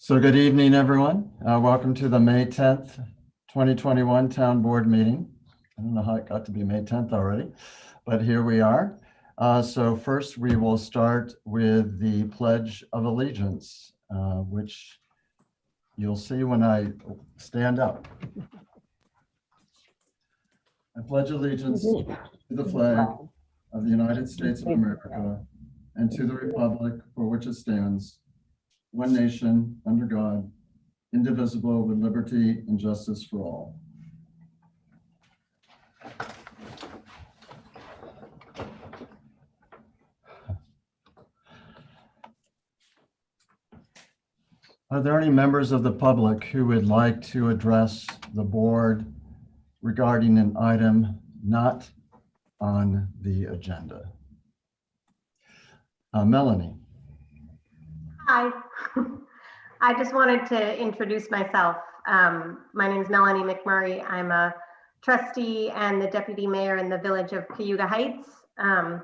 So good evening, everyone. Welcome to the May 10th, 2021 Town Board meeting. I don't know how it got to be May 10th already, but here we are. So first we will start with the Pledge of Allegiance, which you'll see when I stand up. I pledge allegiance to the flag of the United States of America and to the republic for which it stands, one nation, under God, indivisible, with liberty and justice for all. Are there any members of the public who would like to address the board regarding an item not on the agenda? Melanie. Hi, I just wanted to introduce myself. My name is Melanie McMurray. I'm a trustee and the deputy mayor in the village of Cayuga Heights. And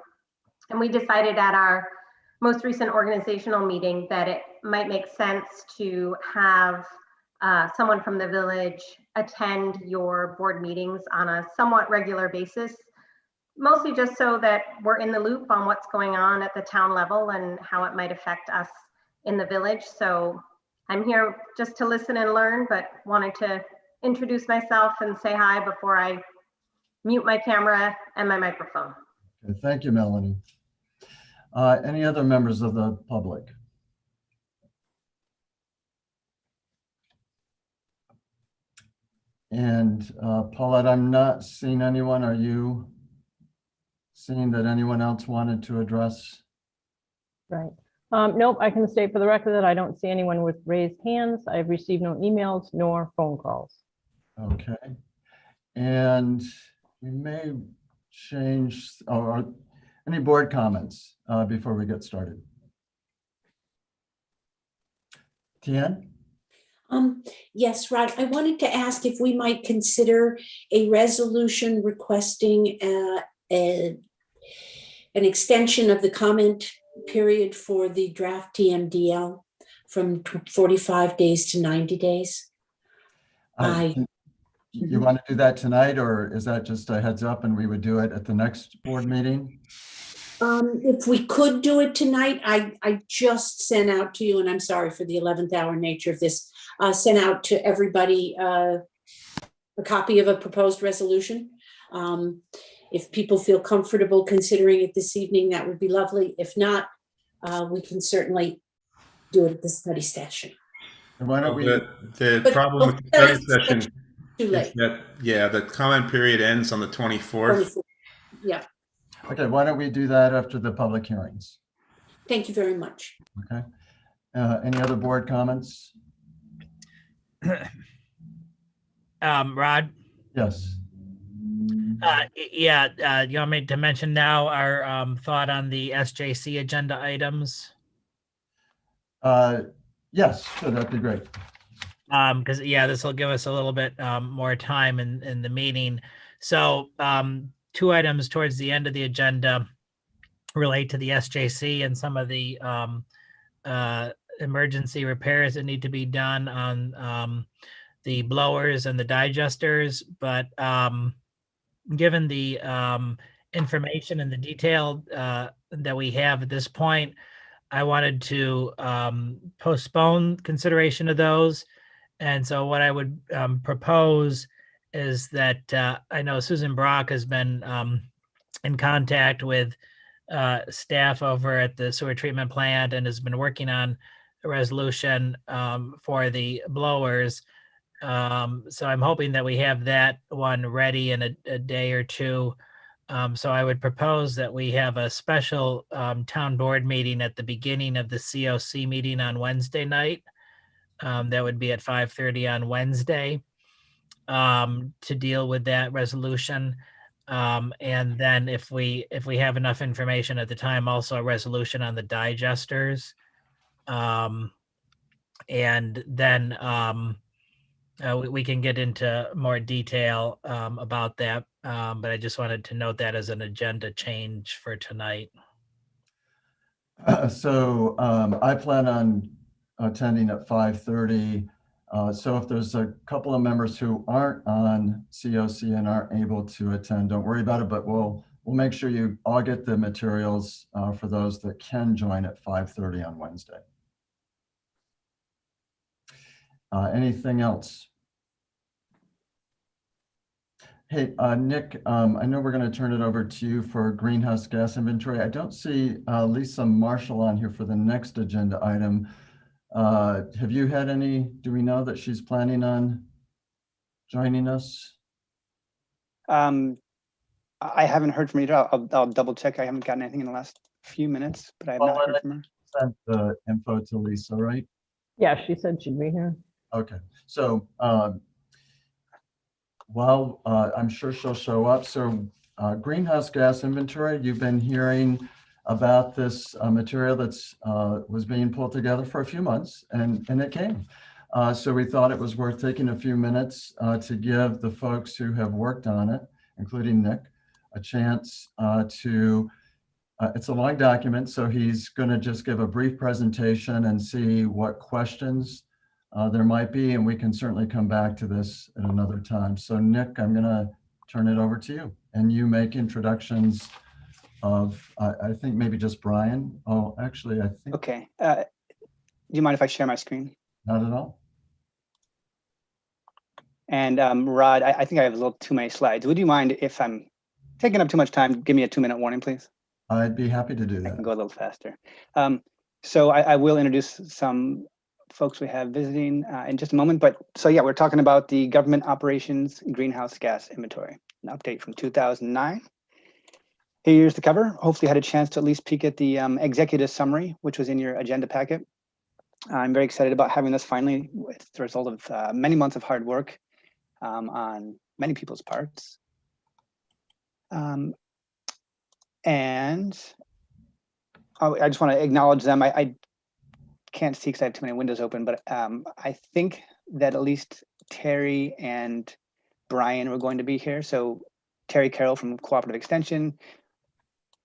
we decided at our most recent organizational meeting that it might make sense to have someone from the village attend your board meetings on a somewhat regular basis, mostly just so that we're in the loop on what's going on at the town level and how it might affect us in the village. So I'm here just to listen and learn, but wanted to introduce myself and say hi before I mute my camera and my microphone. Okay, thank you, Melanie. Any other members of the public? And Paulette, I'm not seeing anyone. Are you seeing that anyone else wanted to address? Right. Nope, I can state for the record that I don't see anyone with raised hands. I've received no emails nor phone calls. Okay. And we may change, or any board comments before we get started? Tian? Yes, Rod, I wanted to ask if we might consider a resolution requesting an extension of the comment period for the draft TMDL from 45 days to 90 days. You want to do that tonight, or is that just a heads up and we would do it at the next board meeting? If we could do it tonight, I just sent out to you, and I'm sorry for the 11th hour nature of this, sent out to everybody a copy of a proposed resolution. If people feel comfortable considering it this evening, that would be lovely. If not, we can certainly do it at the study session. And why don't we? The problem with the study session too late. is that, yeah, the comment period ends on the 24th. Yeah. Okay, why don't we do that after the public hearings? Thank you very much. Okay. Any other board comments? Rod? Yes. You want me to mention now our thought on the SJC agenda items? Yes, sure, that'd be great. Because this will give us a little bit more time in the meeting. So two items towards the end of the agenda relate to the SJC and some of the emergency repairs that need to be done on the blowers and the digesters. But given the information and the detail that we have at this point, I wanted to postpone consideration of those. And so what I would propose is that I know Susan Brock has been in contact with staff over at the sewer treatment plant and has been working on a resolution for the blowers. So I'm hoping that we have that one ready in a day or two. So I would propose that we have a special town board meeting at the beginning of the COC meeting on Wednesday night. That would be at 5:30 on Wednesday to deal with that resolution. And then if we have enough information at the time, also a resolution on the digesters. And then we can get into more detail about that. But I just wanted to note that as an agenda change for tonight. So I plan on attending at 5:30. So if there's a couple of members who aren't on COC and aren't able to attend, don't worry about it, but we'll make sure you all get the materials for those that can join at 5:30 on Wednesday. Anything else? Hey, Nick, I know we're going to turn it over to you for greenhouse gas inventory. I don't see Lisa Marshall on here for the next agenda item. Have you had any, do we know that she's planning on joining us? I haven't heard from her. I'll double check. I haven't gotten anything in the last few minutes, but I have not heard from her. Sent the info to Lisa, right? Yeah, she said she'd be here. Okay, so well, I'm sure she'll show up. So greenhouse gas inventory, you've been hearing about this material that's was being pulled together for a few months, and it came. So we thought it was worth taking a few minutes to give the folks who have worked on it, including Nick, a chance to, it's a long document, so he's going to just give a brief presentation and see what questions there might be, and we can certainly come back to this at another time. So Nick, I'm going to turn it over to you, and you make introductions of, I think maybe just Brian. Oh, actually, I think. Okay. Do you mind if I share my screen? Not at all. And Rod, I think I have a little too many slides. Would you mind if I'm taking up too much time, give me a 2-minute warning, please? I'd be happy to do I that. can go a little faster. So I will introduce some folks we have visiting in just a moment. But so yeah, we're talking about the government operations greenhouse gas inventory, an update from 2009. Here's the cover. Hopefully you had a chance to at least peek at the executive summary, which was in your agenda packet. I'm very excited about having this finally. It's the result of many months of hard work on many people's parts. And I just want to acknowledge them. I can't see because I have too many windows open, but I think that at least Terry and Brian were going to be here. So Terry Carroll from Cooperative Extension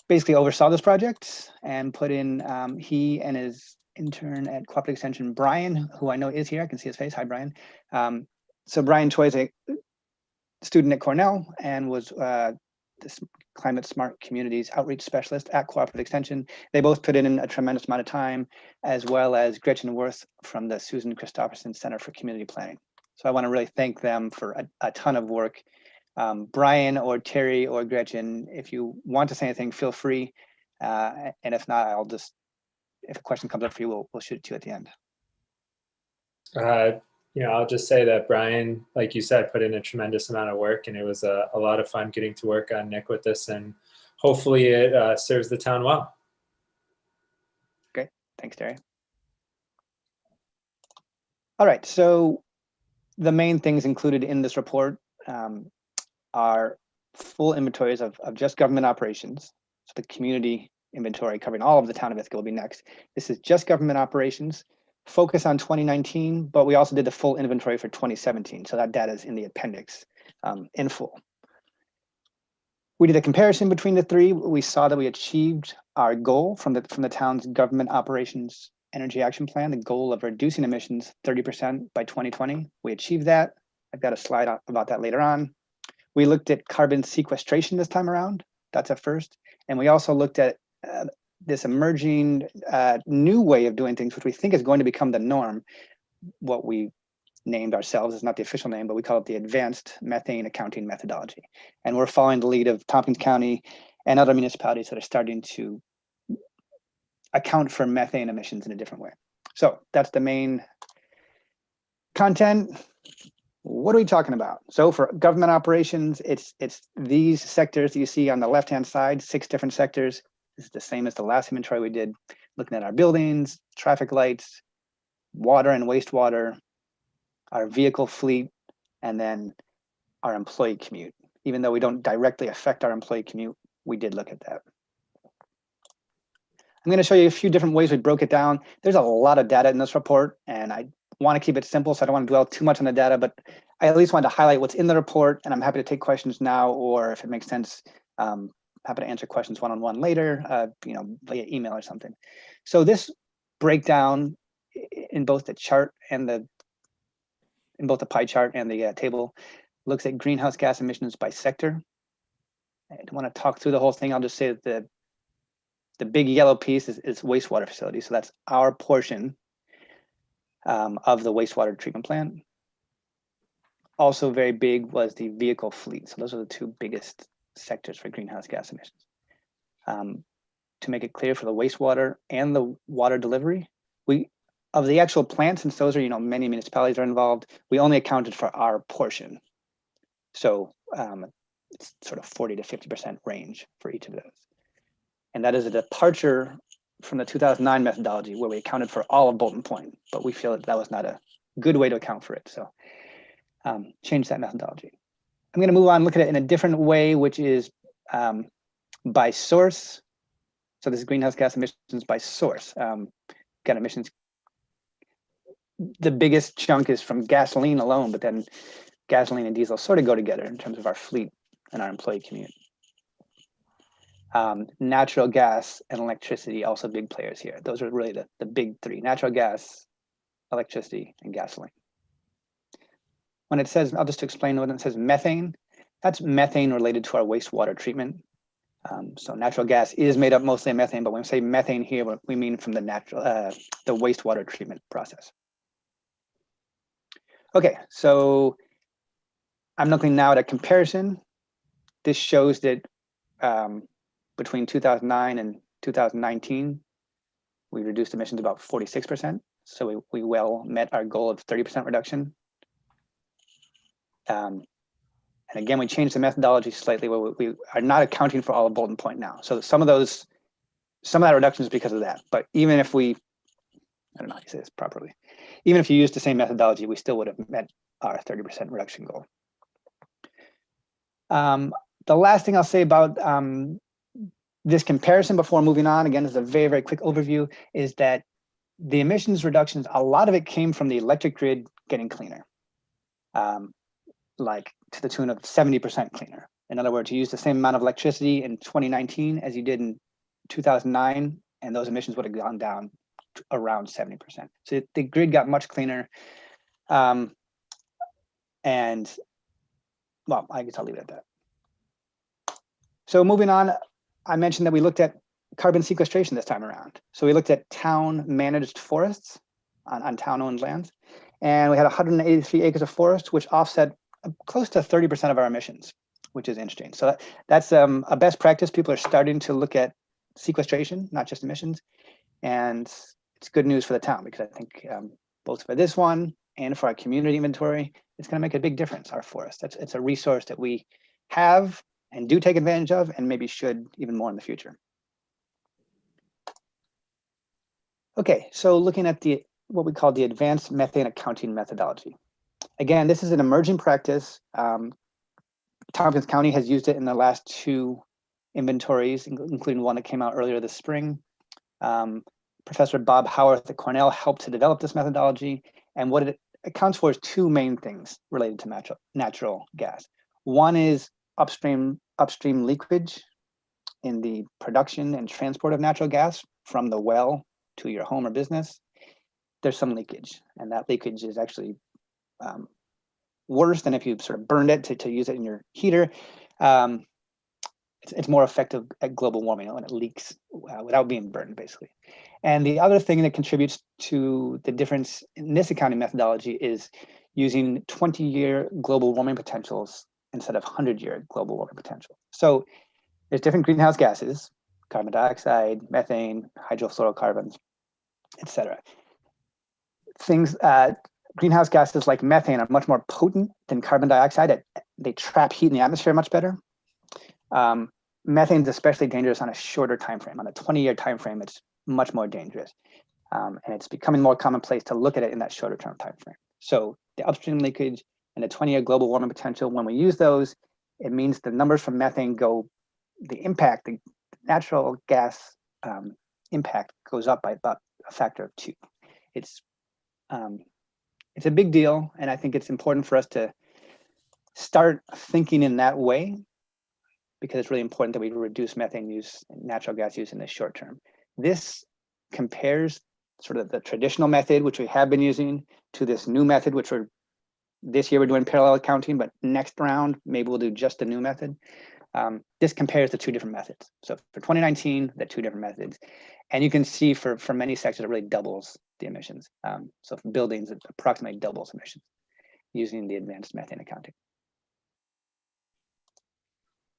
basically oversaw this project and put in, he and his intern at Cooperative Extension, Brian, who I know is here. I can see his face. Hi, Brian. So Brian Choi is a student at Cornell and was this Climate Smart Communities outreach specialist at Cooperative Extension. They both put in a tremendous amount of time, as well as Gretchen Worth from the Susan Christopherson Center for Community Planning. So I want to really thank them for a ton of work. Brian or Terry or Gretchen, if you want to say anything, feel free. And if not, I'll just, if a question comes up for you, we'll shoot it to you at the end. You know, I'll just say that Brian, like you said, put in a tremendous amount of work, and it was a lot of fun getting to work on Nick with this, and hopefully it serves the town well. Great, thanks, Terry. All right, so the main things included in this report are full inventories of just government operations. So the community inventory covering all of the town of Ithaca will be next. This is just government operations. Focus on 2019, but we also did the full inventory for 2017. So that data is in the appendix in full. We did a comparison between the three. We saw that we achieved our goal from the town's government operations energy action plan, the goal of reducing emissions 30% by 2020. We achieved that. I've got a slide about that later on. We looked at carbon sequestration this time around. That's a first. And we also looked at this emerging new way of doing things, which we think is going to become the norm. What we named ourselves is not the official name, but we call it the Advanced Methane Accounting Methodology. And we're following the lead of Tompkins County and other municipalities that are starting to account for methane emissions in a different way. So that's the main content. What are we talking about? So for government operations, it's these sectors that you see on the left-hand side, 6 different sectors. This is the same as the last inventory we did, looking at our buildings, traffic lights, water and wastewater, our vehicle fleet, and then our employee commute. Even though we don't directly affect our employee commute, we did look at that. I'm going to show you a few different ways we broke it down. There's a lot of data in this report, and I want to keep it simple, so I don't want to dwell too much on the data, but I at least wanted to highlight what's in the report, and I'm happy to take questions now, or if it makes sense, happy to answer questions one-on-one later, you know, via email or something. So this breakdown in both the chart and in both the pie chart and the table, looks at greenhouse gas emissions by sector. I don't want to talk through the whole thing. I'll just say that the big yellow piece is wastewater facility. So that's our portion of the wastewater treatment plant. Also very big was the vehicle fleet. So those are the two biggest sectors for greenhouse gas emissions. To make it clear, for the wastewater and the water delivery, of the actual plants, since those are, many municipalities are involved, we only accounted for our portion. So it's sort of 40 to 50% range for each of those. And that is a departure from the 2009 methodology where we accounted for all of Bolton Point, but we feel that was not a good way to account for it. So change that methodology. I'm going to move on, look at it in a different way, which is by source. So this is greenhouse gas emissions by source. Got emissions. The biggest chunk is from gasoline alone, but then gasoline and diesel sort of go together in terms of our fleet and our employee commute. Natural gas and electricity, also big players here. Those are really the big three: natural gas, electricity, and gasoline. When it says, I'll just explain when it says methane, that's methane related to our wastewater treatment. So natural gas is made up mostly of methane, but when we say methane here, we mean from the wastewater treatment process. Okay, so I'm looking now at a comparison. This shows that between 2009 and 2019, we reduced emissions about 46%. So we well met our goal of 30% reduction. And again, we changed the methodology slightly where we are not accounting for all of Bolton Point now. So some of that reduction is because of that. But even if I don't know how to say this properly, even if you used the same methodology, we still would have met our 30% reduction goal. The last thing I'll say about this comparison before moving on, again, is a very, very quick overview, is that the emissions reductions, a lot of it came from the electric grid getting cleaner, like to the tune of 70% cleaner. In other words, you use the same amount of electricity in 2019 as you did in 2009, and those emissions would have gone down to around 70%. So the grid got much cleaner. And well, I guess I'll leave it at that. So moving on, I mentioned that we looked at carbon sequestration this time around. So we looked at town managed forests on town owned lands. And we had 183 acres of forest, which offset close to 30% of our emissions, which is interesting. So that's a best practice. People are starting to look at sequestration, not just emissions. And it's good news for the town, because I think both for this one and for our community inventory, it's going to make a big difference, our forest. It's a resource that we have and do take advantage of, and maybe should even more in the future. Okay, so looking at what we call the advanced methane accounting methodology. Again, this is an emerging practice. Tompkins County has used it in the last two inventories, including one that came out earlier this spring. Professor Bob Howarth at Cornell helped to develop this methodology, and what it accounts for is two main things related to natural gas. One is upstream leakage in the production and transport of natural gas from the well to your home or business. There's some leakage, and that leakage is actually worse than if you sort of burned it to use it in your heater. It's more effective at global warming when it leaks without being burned, basically. And the other thing that contributes to the difference in this accounting methodology is using 20-year global warming potentials instead of 100-year global warming potential. So there's different greenhouse gases: carbon dioxide, methane, hydrofluorocarbons, etc. Greenhouse gases like methane are much more potent than carbon dioxide. They trap heat in the atmosphere much better. Methane is especially dangerous on a shorter time frame. On a 20-year time frame, it's much more dangerous. And it's becoming more commonplace to look at it in that shorter term time frame. So the upstream leakage and the 20-year global warming potential, when we use those, it means the numbers from methane the natural gas impact goes up by about a factor of 2. It's a big deal, and I think it's important for us to start thinking in that way, because it's really important that we reduce methane use and natural gas use in the short term. This compares sort of the traditional method, which we have been using, to this new method, which this year we're doing parallel accounting, but next round, maybe we'll do just the new method. This compares the two different methods. So for 2019, the two different methods. And you can see for many sectors, it really doubles the emissions. So for buildings, it approximately doubles emissions using the advanced methane accounting.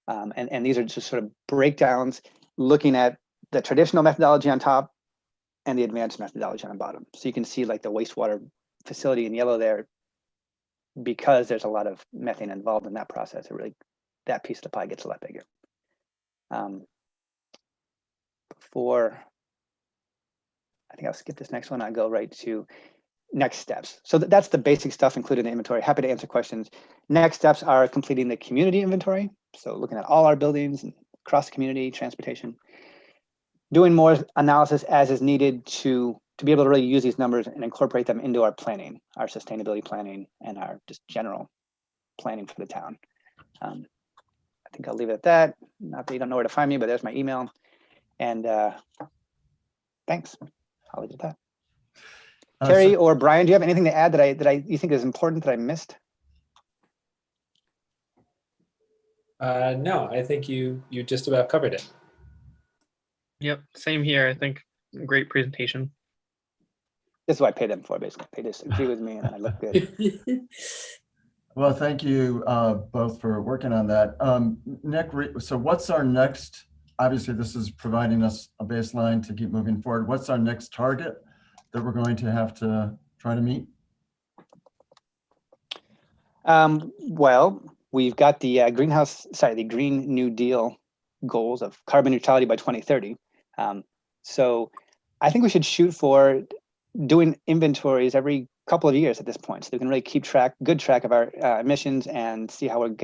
And these are just sort of breakdowns looking at the traditional methodology on top and the advanced methodology on the bottom. So you can see like the wastewater facility in yellow there, because there's a lot of methane involved in that process, that piece of the pie gets a lot bigger. I think I'll skip this next one. I'll go right to next steps. So that's the basic stuff included in the inventory. Happy to answer questions. Next steps are completing the community inventory. So looking at all our buildings and across the community, transportation, doing more analysis as is needed to be able to really use these numbers and incorporate them into our planning, our sustainability planning, and our just general planning for the town. I think I'll leave it at that. Not that you don't know where to find me, but there's my email. And thanks. I'll leave it at that. Terry or Brian, do you have anything to add that you think is important that I missed? No, I think you just about covered it. Yep, same here. I think great presentation. This is what I pay them for, basically. They just agree with me and I look good. Well, thank you both for working on that. Nick, so what's our next, obviously this is providing us a baseline to keep moving forward. What's our next target that we're going to have to try to meet? Well, we've got the the Green New Deal goals of carbon neutrality by 2030. So I think we should shoot for doing inventories every couple of years at this point, so we can really keep good track of our emissions and see how we're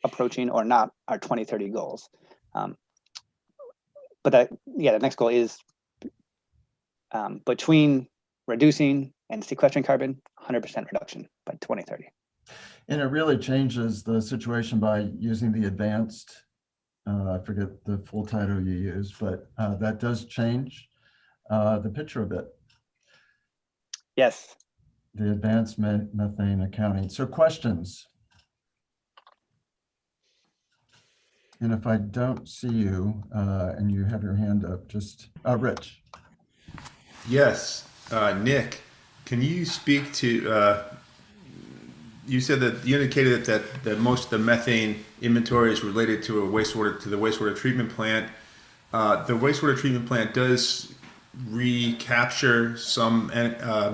approaching or not our 2030 goals. But the next goal is between reducing and sequestering carbon, 100% reduction by 2030. And it really changes the situation by using the advanced, I forget the full title you use, but that does change the picture a bit. Yes. The advanced methane accounting. So questions? And if I don't see you and you have your hand up, just, Rich. Yes, Nick, can you speak to, you said that you indicated that most of the methane inventory is related to the wastewater treatment plant. The wastewater treatment plant does recapture some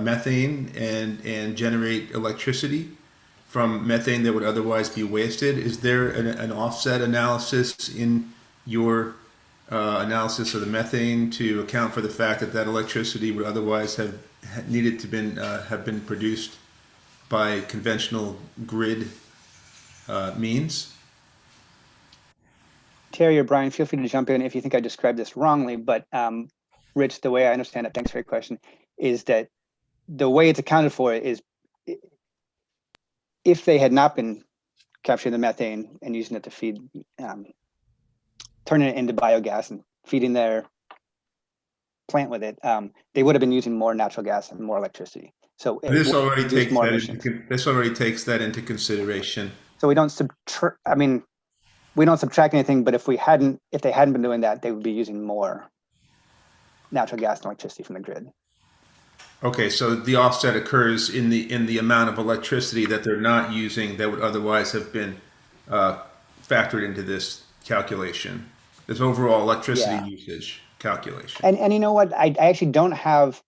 methane and generate electricity from methane that would otherwise be wasted. Is there an offset analysis in your analysis of the methane to account for the fact that electricity would otherwise have needed to have been produced by conventional grid means? Terry or Brian, feel free to jump in if you think I described this wrongly, but Rich, the way I understand it, thanks for your question, is that the way it's accounted for is if they had not been capturing the methane and using it to feed, turning it into biogas and feeding their plant with it, they would have been using more natural gas and more electricity. So this already takes that into consideration. So we don't subtract. I mean, we don't subtract anything. But if they hadn't been doing that, they would be using more natural gas and electricity from the grid. Okay, so the offset occurs in the amount of electricity that they're not using that would otherwise have been factored into this calculation. This overall electricity usage calculation. And you know what? I actually don't have.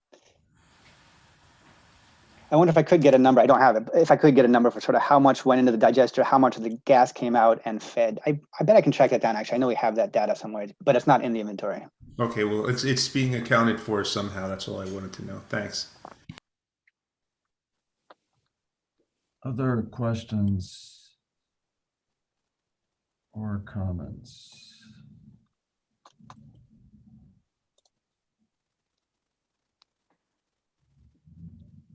I wonder if I could get a number. I don't have it. If I could get a number for sort of how much went into the digester, how much of the gas came out and fed. I bet I can track that down. Actually, I know we have that data somewhere, but it's not in the inventory. Okay, well, it's being accounted for somehow. That's all I wanted to know. Thanks. Other questions or comments?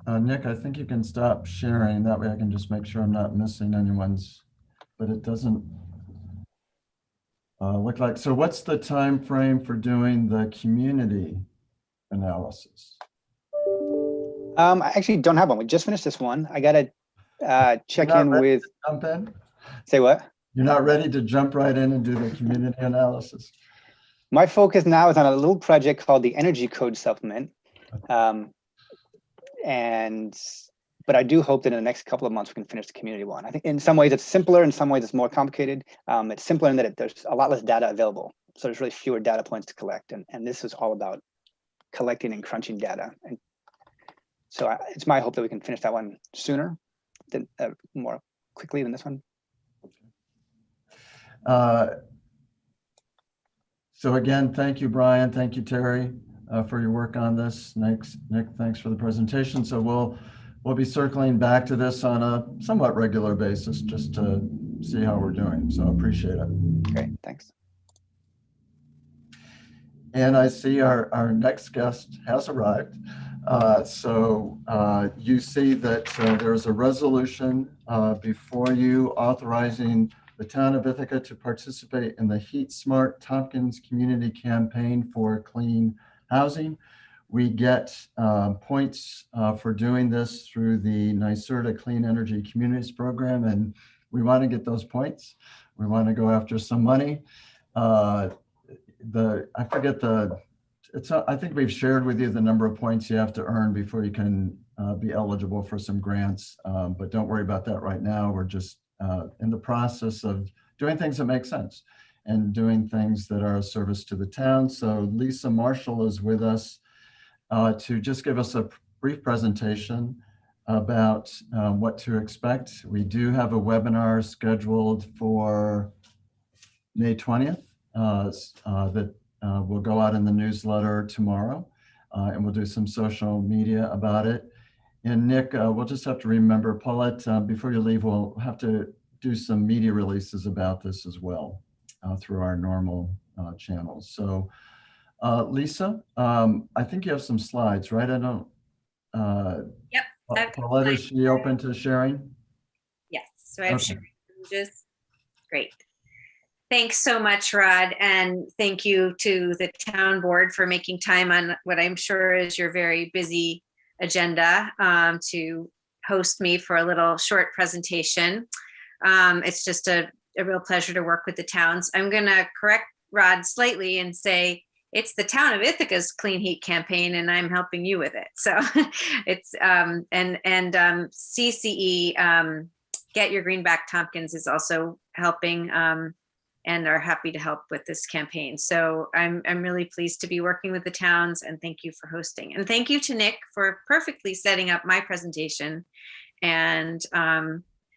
Nick, I think you can stop sharing. That way I can just make sure I'm not missing anyone's, but it doesn't look like. So what's the time frame for doing the community analysis? I actually don't have one. We just finished this one. I gotta check You're not in ready with, to jump in? say what? You're not ready to jump right in and do the community analysis? My focus now is on a little project called the Energy Code Supplement. But I do hope that in the next couple of months we can finish the community one. I think in some ways it's simpler, in some ways it's more complicated. It's simpler in that there's a lot less data available. So there's really fewer data points to collect. And this is all about collecting and crunching data. And so it's my hope that we can finish that one sooner, than more quickly than this one. So again, thank you, Brian. Thank you, Terry, for your work on this. Nick, thanks for the presentation. So we'll be circling back to this on a somewhat regular basis just to see how we're doing. So appreciate it. Great, thanks. And I see our next guest has arrived. You see that there's a resolution before you authorizing the town of Ithaca to participate in the Heat Smart Tompkins Community Campaign for Clean Housing. We get points for doing this through the NYSERDA Clean Energy Communities Program, and we want to get those points. We want to go after some money. I think we've shared with you the number of points you have to earn before you can be eligible for some grants, but don't worry about that right now. We're just in the process of doing things that make sense and doing things that are a service to the town. So Lisa Marshall is with us to just give us a brief presentation about what to expect. We do have a webinar scheduled for May 20th that will go out in the newsletter tomorrow, and we'll do some social media about it. And Nick, we'll just have to remember, Paulette, before you leave, we'll have to do some media releases about this as well through our normal channels. So Lisa, I think you have some slides, right? I don't. Yep. Paulette, is she open to sharing? Yes. So I'm Okay. just great. Thanks so much, Rod. And thank you to the town board for making time on what I'm sure is your very busy agenda to host me for a little short presentation. It's just a real pleasure to work with the towns. I'm going to correct Rod slightly and say it's the town of Ithaca's Clean Heat campaign, and I'm helping you with it. So it's CCE Get Your Greenback Tompkins is also helping and are happy to help with this campaign. So I'm really pleased to be working with the towns, and thank you for hosting. And thank you to Nick for perfectly setting up my presentation, and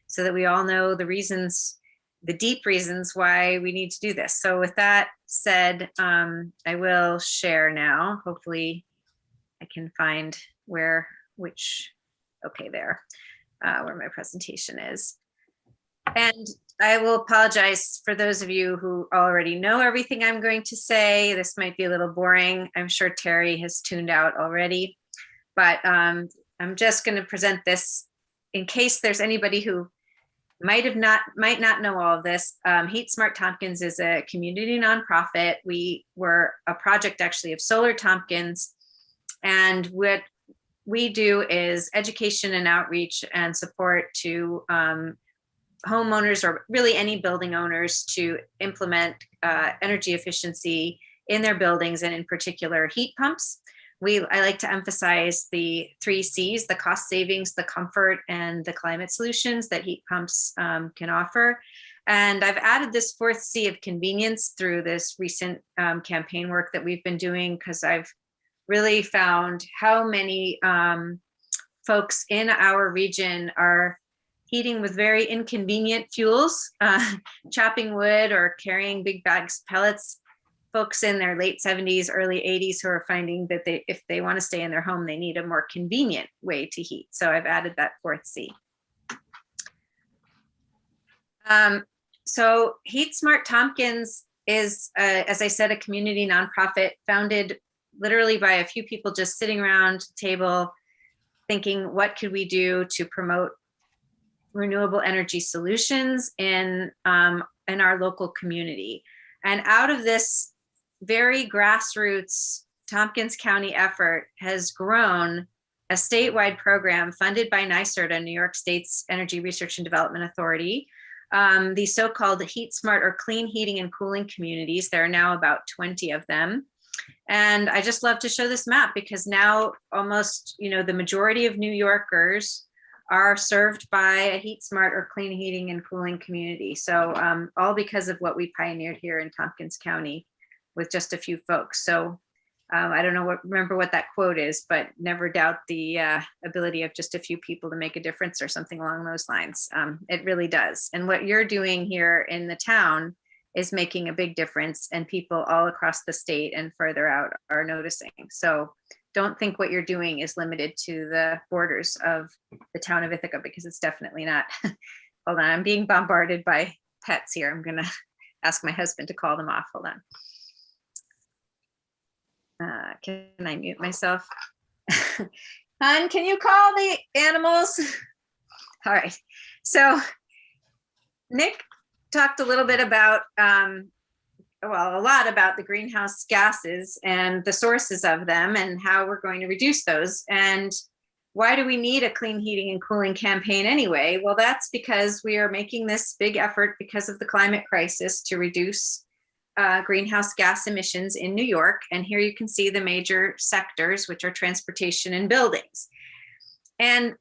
so that we all know the reasons, the deep reasons why we need to do this. So with that said, I will share now. Hopefully I can find where my presentation is. And I will apologize for those of you who already know everything I'm going to say. This might be a little boring. I'm sure Terry has tuned out already, but I'm just going to present this in case there's anybody who might not know all of this. Heat Smart Tompkins is a community nonprofit. We were a project actually of Solar Tompkins, and what we do is education and outreach and support to homeowners, or really any building owners, to implement energy efficiency in their buildings, and in particular heat pumps. I like to emphasize the 3 C's: the cost savings, the comfort, and the climate solutions that heat pumps can offer. And I've added this 4th C of convenience through this recent campaign work that we've been doing, because I've really found how many folks in our region are heating with very inconvenient fuels, chopping wood or carrying big bags of pellets. Folks in their late 70s, early 80s who are finding that if they want to stay in their home, they need a more convenient way to heat. So I've added that 4th C. So Heat Smart Tompkins is, as I said, a community nonprofit founded literally by a few people just sitting around a table thinking, what could we do to promote renewable energy solutions in our local community? And out of this very grassroots Tompkins County effort has grown a statewide program funded by NYSERDA, New York State's Energy Research and Development Authority, the so-called heat smart or clean heating and cooling communities. There are now about 20 of them. And I just love to show this map because now almost, the majority of New Yorkers are served by a heat smart or clean heating and cooling community. So all because of what we pioneered here in Tompkins County with just a few folks. So I don't remember what that quote is, but never doubt the ability of just a few people to make a difference or something along those lines. It really does. And what you're doing here in the town is making a big difference, and people all across the state and further out are noticing. So don't think what you're doing is limited to the borders of the town of Ithaca, because it's definitely not. Hold on, I'm being bombarded by pets here. I'm gonna ask my husband to call them off. Hold on. Can I mute myself? Hon, can you call the animals? All right. So Nick talked a little bit about, a lot about the greenhouse gases and the sources of them and how we're going to reduce those. And why do we need a clean heating and cooling campaign anyway? Well, that's because we are making this big effort because of the climate crisis to reduce greenhouse gas emissions in New York. And here you can see the major sectors, which are transportation and buildings. And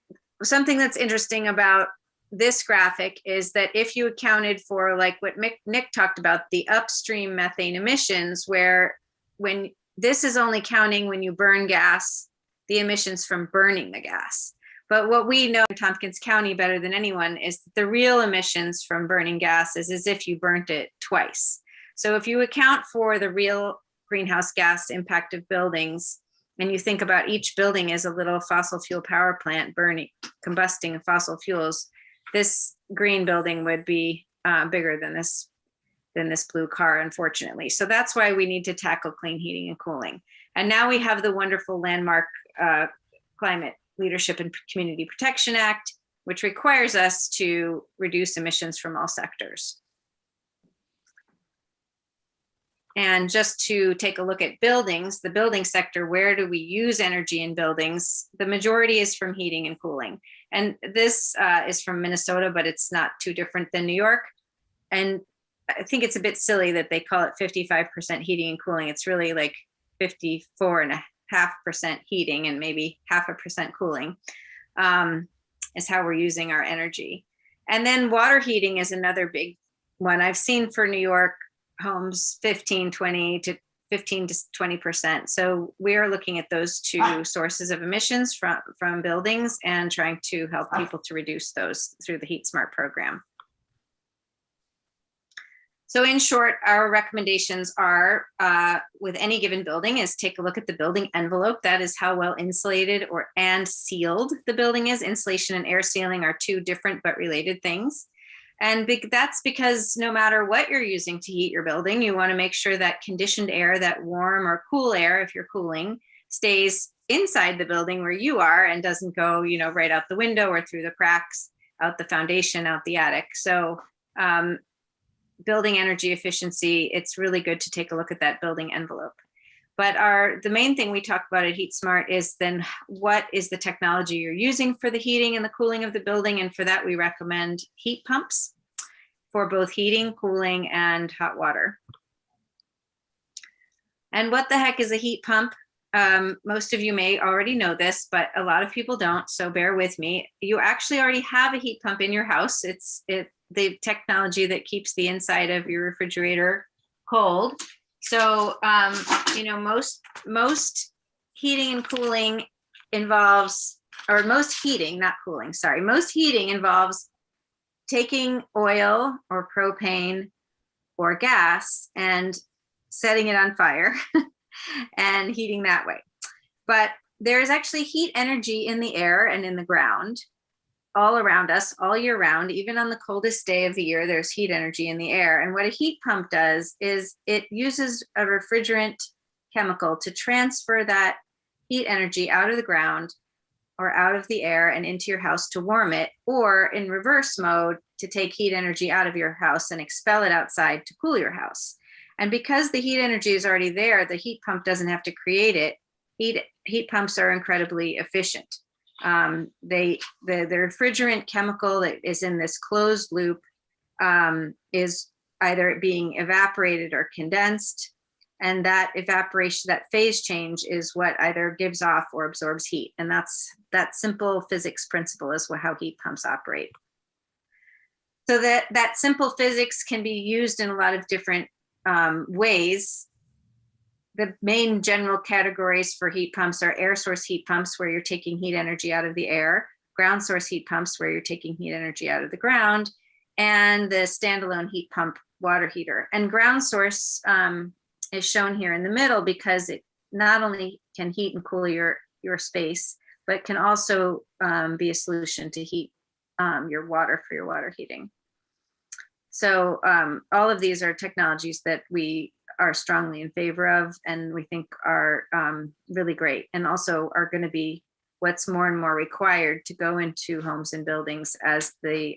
something that's interesting about this graphic is that if you accounted for, like what Nick talked about, the upstream methane emissions, where when this is only counting when you burn gas, the emissions from burning the gas. But what we know in Tompkins County better than anyone is that the real emissions from burning gas is as if you burnt it twice. So if you account for the real greenhouse gas impact of buildings, and you think about each building as a little fossil fuel power plant combusting fossil fuels, this green building would be bigger than this blue car, unfortunately. So that's why we need to tackle clean heating and cooling. And now we have the wonderful landmark Climate Leadership and Community Protection Act, which requires us to reduce emissions from all sectors. And just to take a look at buildings, the building sector, where do we use energy in buildings? The majority is from heating and cooling. And this is from Minnesota, but it's not too different than New York. And I think it's a bit silly that they call it 55% heating and cooling. It's really like 54.5% heating and maybe 0.5% cooling is how we're using our energy. And then water heating is another big one. I've seen for New York homes 15 to 20%. So we are looking at those two sources of emissions from buildings and trying to help people to reduce those through the Heat Smart program. So in short, our recommendations are with any given building is take a look at the building envelope. That is how well insulated and sealed the building is. Insulation and air sealing are two different but related things. And that's because no matter what you're using to heat your building, you want to make sure that conditioned air, that warm or cool air, if you're cooling, stays inside the building where you are and doesn't go, right out the window or through the cracks, out the foundation, out the attic. So building energy efficiency, it's really good to take a look at that building envelope. But the main thing we talk about at Heat Smart is then what is the technology you're using for the heating and the cooling of the building. And for that, we recommend heat pumps for both heating, cooling, and hot water. And what the heck is a heat pump? Most of you may already know this, but a lot of people don't, so bear with me. You actually already have a heat pump in your house. It's the technology that keeps the inside of your refrigerator cold. So, most heating and cooling involves, or most heating, not cooling, sorry, most heating involves taking oil or propane or gas and setting it on fire and heating that way. But there's actually heat energy in the air and in the ground all around us all year round. Even on the coldest day of the year, there's heat energy in the air. And what a heat pump does is it uses a refrigerant chemical to transfer that heat energy out of the ground or out of the air and into your house to warm it, or in reverse mode to take heat energy out of your house and expel it outside to cool your house. And because the heat energy is already there, the heat pump doesn't have to create it. Heat pumps are incredibly efficient. The refrigerant chemical that is in this closed loop is either being evaporated or condensed. And that evaporation, that phase change is what either gives off or absorbs heat. And that simple physics principle is how heat pumps operate. So that simple physics can be used in a lot of different ways. The main general categories for heat pumps are air source heat pumps, where you're taking heat energy out of the air, ground source heat pumps, where you're taking heat energy out of the ground, and the standalone heat pump water heater. And ground source is shown here in the middle because it not only can heat and cool your space, but can also be a solution to heat your water for your water heating. So all of these are technologies that we are strongly in favor of, and we think are really great, and also are going to be what's more and more required to go into homes and buildings as the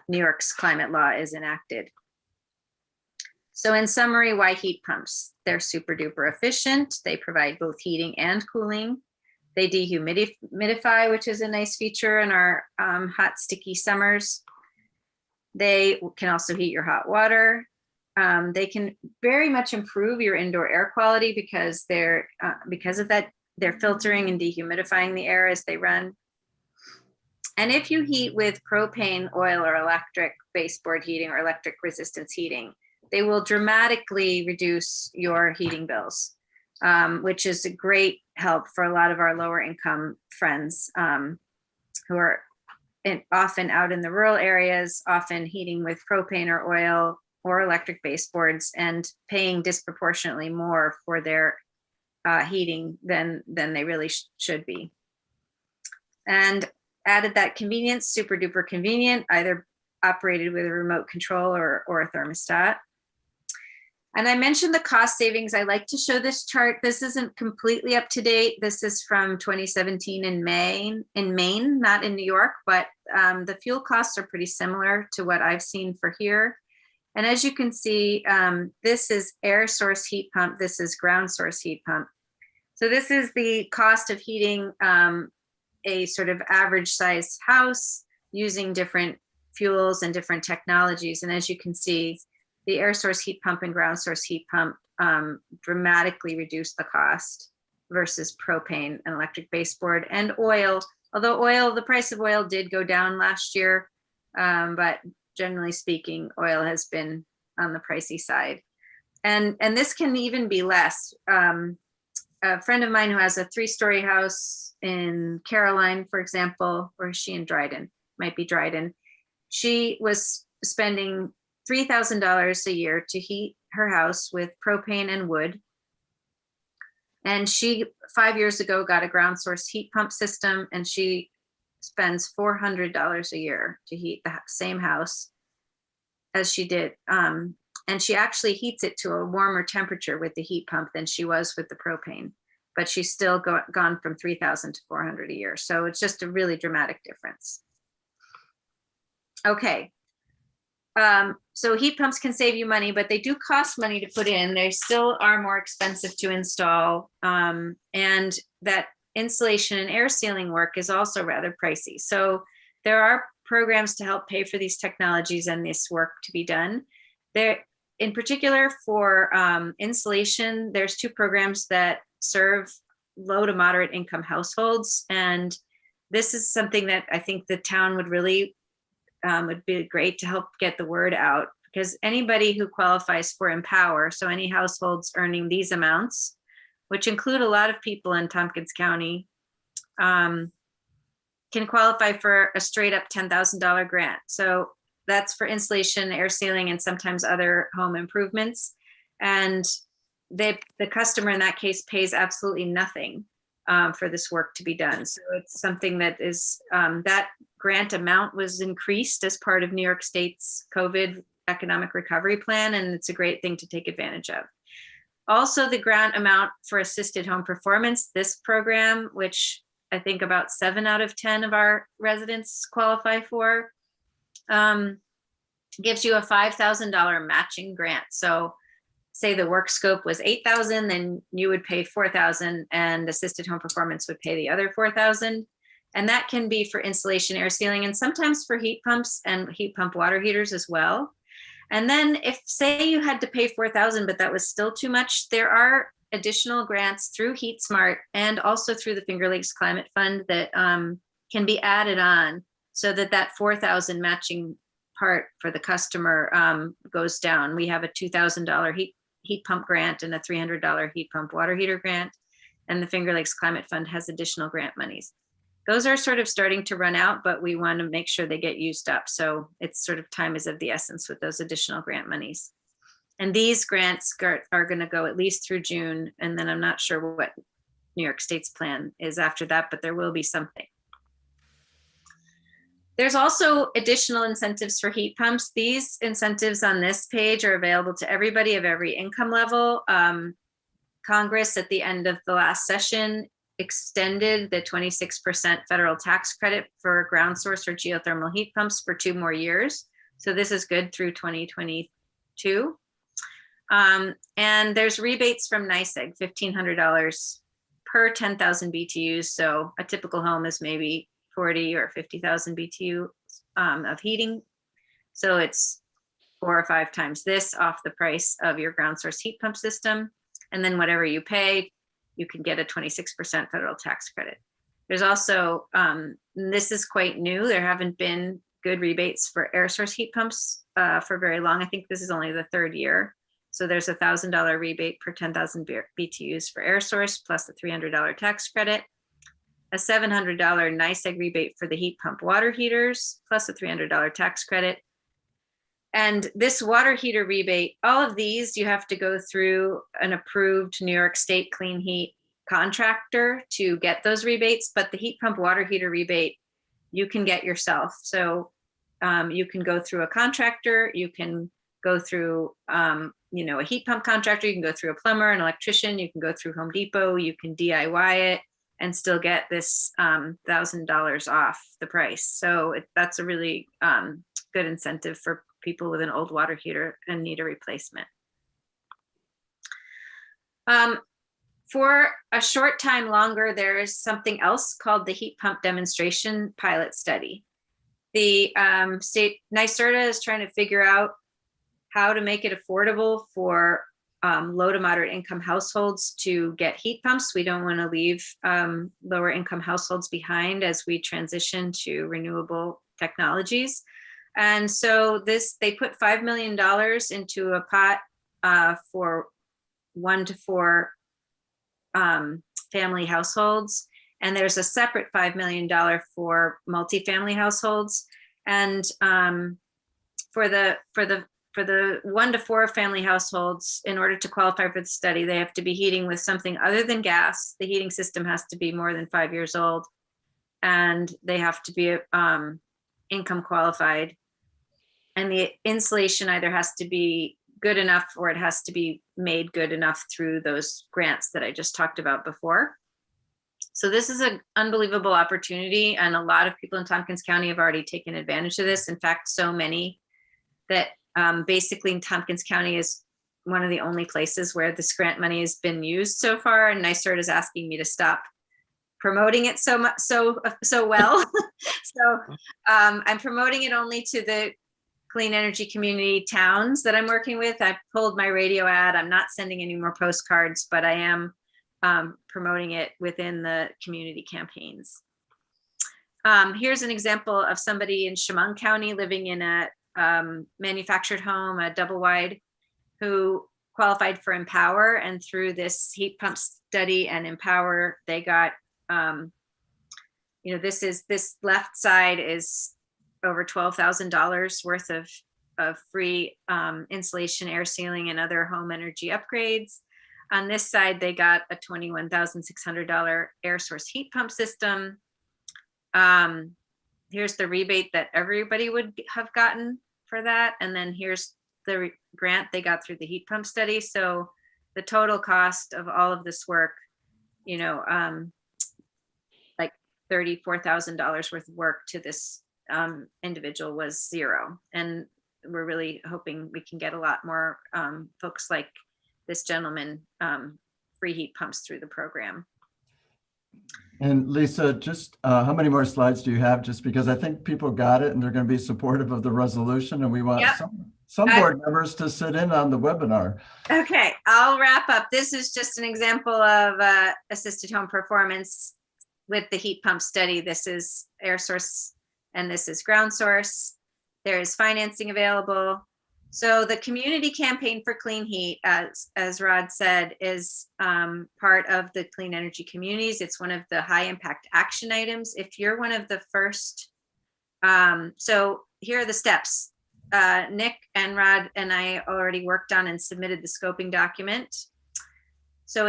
New York's climate law is enacted. So in summary, why heat pumps? They're super duper efficient. They provide both heating and cooling. They dehumidify, which is a nice feature in our hot, sticky summers. They can also heat your hot water. They can very much improve your indoor air quality because of that, they're filtering and dehumidifying the air as they run. And if you heat with propane, oil, or electric baseboard heating or electric resistance heating, they will dramatically reduce your heating bills, which is a great help for a lot of our lower income friends who are often out in the rural areas, often heating with propane or oil or electric baseboards and paying disproportionately more for their heating than they really should be. And added that convenience, super duper convenient, either operated with a remote control or a thermostat. And I mentioned the cost savings. I like to show this chart. This isn't completely up to date. This is from 2017 in Maine, not in New York, but the fuel costs are pretty similar to what I've seen for here. And as you can see, this is air source heat pump. This is ground source heat pump. So this is the cost of heating a sort of average size house using different fuels and different technologies. And as you can see, the air source heat pump and ground source heat pump dramatically reduce the cost versus propane and electric baseboard and oil. Although the price of oil did go down last year, but generally speaking, oil has been on the pricey side. And this can even be less. A friend of mine who has a 3-story house in Caroline, for example, or is she in Dryden? Might be Dryden. She was spending $3,000 a year to heat her house with propane and wood. And she, 5 years ago, got a ground source heat pump system, and she spends $400 a year to heat the same house as she did. And she actually heats it to a warmer temperature with the heat pump than she was with the propane, but she's still gone from $3,000 to $400 a year. So it's just a really dramatic difference. Okay. So heat pumps can save you money, but they do cost money to put in. They still are more expensive to install. And that insulation and air sealing work is also rather pricey. So there are programs to help pay for these technologies and this work to be done. There, in particular for insulation, there's 2 programs that serve low to moderate income households. And this is something that I think the town would really would be great to help get the word out, because anybody who qualifies for Empower, so any households earning these amounts, which include a lot of people in Tompkins County, can qualify for a straight up $10,000 grant. So that's for insulation, air sealing, and sometimes other home improvements. And the customer in that case pays absolutely nothing for this work to be done. So it's something that is, that grant amount was increased as part of New York State's COVID economic recovery plan, and it's a great thing to take advantage of. Also, the grant amount for assisted home performance, this program, which I think about 7 out of 10 of our residents qualify for, gives you a $5,000 matching grant. So say the work scope was 8,000, then you would pay 4,000 and assisted home performance would pay the other 4,000. And that can be for insulation, air sealing, and sometimes for heat pumps and heat pump water heaters as well. And then if say you had to pay 4,000, but that was still too much, there are additional grants through Heat Smart and also through the Finger Lakes Climate Fund that can be added on so that that 4,000 matching part for the customer goes down. We have a $2,000 heat pump grant and a $300 heat pump water heater grant, and the Finger Lakes Climate Fund has additional grant monies. Those are sort of starting to run out, but we want to make sure they get used up. So it's sort of time is of the essence with those additional grant monies. And these grants are going to go at least through June. And then I'm not sure what New York State's plan is after that, but there will be something. There's also additional incentives for heat pumps. These incentives on this page are available to everybody of every income level. Congress at the end of the last session extended the 26% federal tax credit for ground source or geothermal heat pumps for 2 more years. So this is good through 2022. And there's rebates from NYSEG, $1,500 per 10,000 BTUs. So a typical home is maybe 40 or 50,000 BTU of heating. So it's 4 or 5 times this off the price of your ground source heat pump system. And then whatever you pay, you can get a 26% federal tax credit. There's also, this is quite new. There haven't been good rebates for air source heat pumps for very long. I think this is only the 3rd year. So there's a $1,000 rebate per 10,000 BTUs for air source plus a $300 tax credit, a $700 NYSEG rebate for the heat pump water heaters plus a $300 tax credit. And this water heater rebate, all of these, you have to go through an approved New York State clean heat contractor to get those rebates, but the heat pump water heater rebate, you can get yourself. So you can go through a contractor, you can go through a heat pump contractor, you can go through a plumber, an electrician, you can go through Home Depot, you can DIY it and still get this $1,000 off the price. So that's a really good incentive for people with an old water heater and need a replacement. For a short time longer, there is something else called the heat pump demonstration pilot study. The state NYSERDA is trying to figure out how to make it affordable for low to moderate income households to get heat pumps. We don't want to leave lower income households behind as we transition to renewable technologies. And so they put $5 million into a pot for 1 to 4 family households. And there's a separate $5 million for multifamily households. And for the 1 to 4 family households, in order to qualify for the study, they have to be heating with something other than gas. The heating system has to be more than 5 years old, and they have to be income qualified. And the insulation either has to be good enough or it has to be made good enough through those grants that I just talked about before. So this is an unbelievable opportunity, and a lot of people in Tompkins County have already taken advantage of this. In fact, so many that basically Tompkins County is one of the only places where this grant money has been used so far, and NYSERDA is asking me to stop promoting it so well. So I'm promoting it only to the clean energy community towns that I'm working with. I pulled my radio ad. I'm not sending any more postcards, but I am promoting it within the community campaigns. Here's an example of somebody in Chemung County living in a manufactured home, a double wide, who qualified for Empower, and through this heat pump study and Empower, they got, this left side is over $12,000 worth of free insulation, air sealing, and other home energy upgrades. On this side, they got a $21,600 air source heat pump system. Here's the rebate that everybody would have gotten for that. And then here's the grant they got through the heat pump study. So the total cost of all of this work, like $34,000 worth of work to this individual was 0. And we're really hoping we can get a lot more folks like this gentleman free heat pumps through the program. And Lisa, just how many more slides do you have? Just because I think people got it and they're going to be supportive of the resolution, and we want Yep. some board members to sit in on the webinar. Okay, I'll wrap up. This is just an example of assisted home performance with the heat pump study. This is air source and this is ground source. There is financing available. So the community campaign for clean heat, as Rod said, is part of the clean energy communities. It's one of the high impact action items. If you're one of the first, so here are the steps. Nick and Rod and I already worked on and submitted the scoping document. So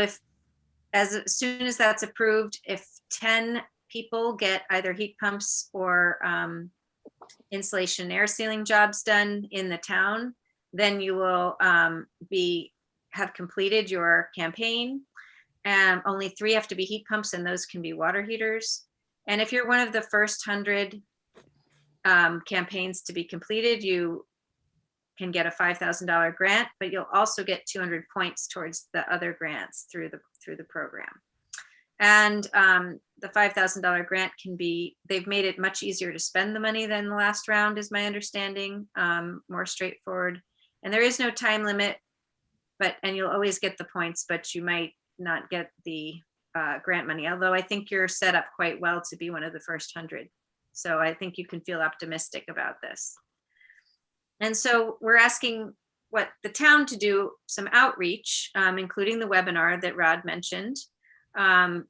as soon as that's approved, if 10 people get either heat pumps or insulation and air sealing jobs done in the town, then you will have completed your campaign. And only 3 have to be heat pumps, and those can be water heaters. And if you're one of the first 100 campaigns to be completed, you can get a $5,000 grant, but you'll also get 200 points towards the other grants through the program. And the $5,000 grant can be, they've made it much easier to spend the money than the last round, is my understanding, more straightforward. And there is no time limit, and you'll always get the points, but you might not get the grant money, although I think you're set up quite well to be one of the first 100. So I think you can feel optimistic about this. And so we're asking what the town to do some outreach, including the webinar that Rod mentioned,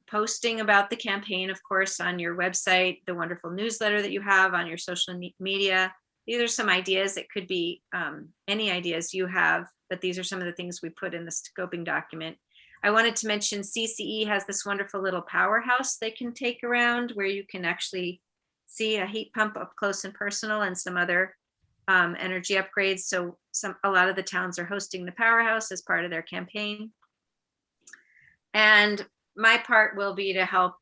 posting about the campaign, of course, on your website, the wonderful newsletter that you have, on your social media. These are some ideas. It could be any ideas you have, but these are some of the things we put in the scoping document. I wanted to mention CCE has this wonderful little powerhouse they can take around where you can actually see a heat pump up close and personal, and some other energy upgrades. So a lot of the towns are hosting the powerhouse as part of their campaign. And my part will be to help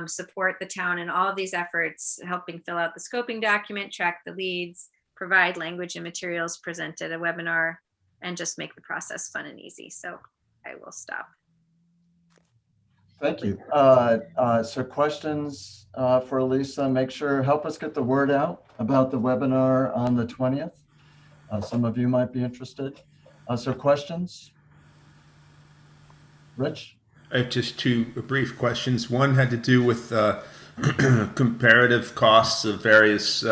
support the town in all of these efforts, helping fill out the scoping document, track the leads, provide language and materials, present at a webinar, and just make the process fun and easy. So I will stop. Thank you. So questions for Lisa, help us get the word out about the webinar on the 20th. Some of you might be interested. So questions? Rich? I have just 2 brief questions. One had to do with comparative costs of various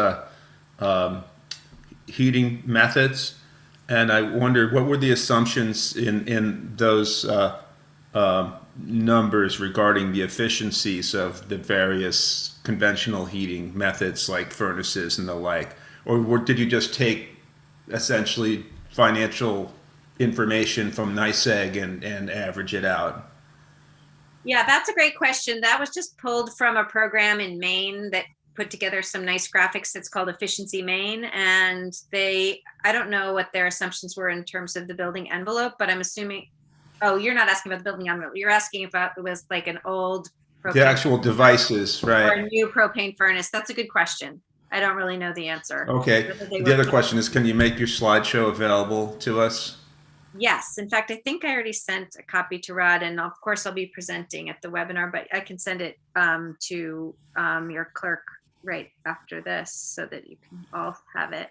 heating methods. And I wondered, what were the assumptions in those numbers regarding the efficiencies of the various conventional heating methods like furnaces and the like? Or did you just take essentially financial information from NYSEG and average it out? Yeah, that's a great question. That was just pulled from a program in Maine that put together some nice graphics. It's called Efficiency Maine. And I don't know what their assumptions were in terms of the building envelope, but I'm assuming, oh, you're not asking about the building envelope. You're asking about it was like an old propane, the actual devices, right? or a new propane furnace. That's a good question. I don't really know the answer. Okay. The other question is, can you make your slideshow available to us? Yes. In fact, I think I already sent a copy to Rod, and of course I'll be presenting at the webinar, but I can send it to your clerk right after this so that you can all have it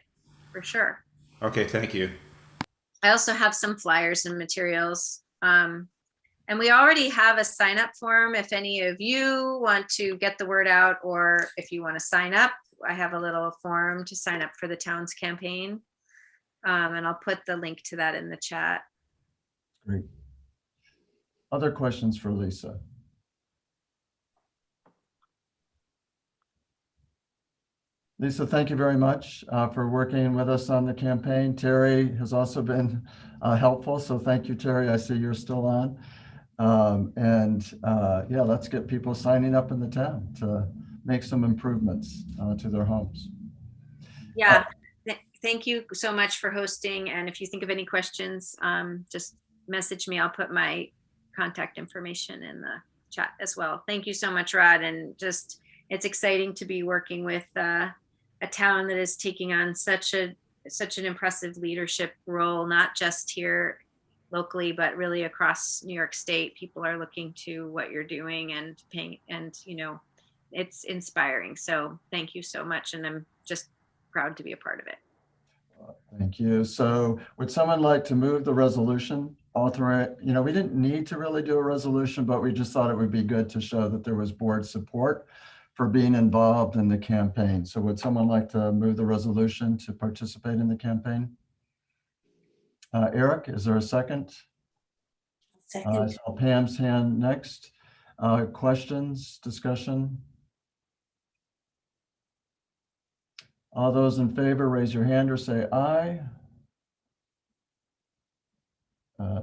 for sure. Okay, thank you. I also have some flyers and materials. And we already have a sign up form if any of you want to get the word out, or if you want to sign up. I have a little form to sign up for the town's campaign. And I'll put the link to that in the chat. Great. Other questions for Lisa? Lisa, thank you very much for working with us on the campaign. Terry has also been helpful, so thank you, Terry. I see you're still on. Yeah, let's get people signing up in the town to make some improvements to their homes. Yeah, thank you so much for hosting. And if you think of any questions, just message me. I'll put my contact information in the chat as well. Thank you so much, Rod. And just, it's exciting to be working with a town that is taking on such an impressive leadership role, not just here locally, but really across New York State, people are looking to what you're doing and paying, and it's inspiring. So thank you so much, and I'm just proud to be a part of it. Thank you. So would someone like to move the resolution? Authorize, we didn't need to really do a resolution, but we just thought it would be good to show that there was board support for being involved in the campaign. So would someone like to move the resolution to participate in the campaign? Eric, is there a second? I Second. saw Pam's hand next. Questions, discussion? All those in favor, raise your hand or say aye.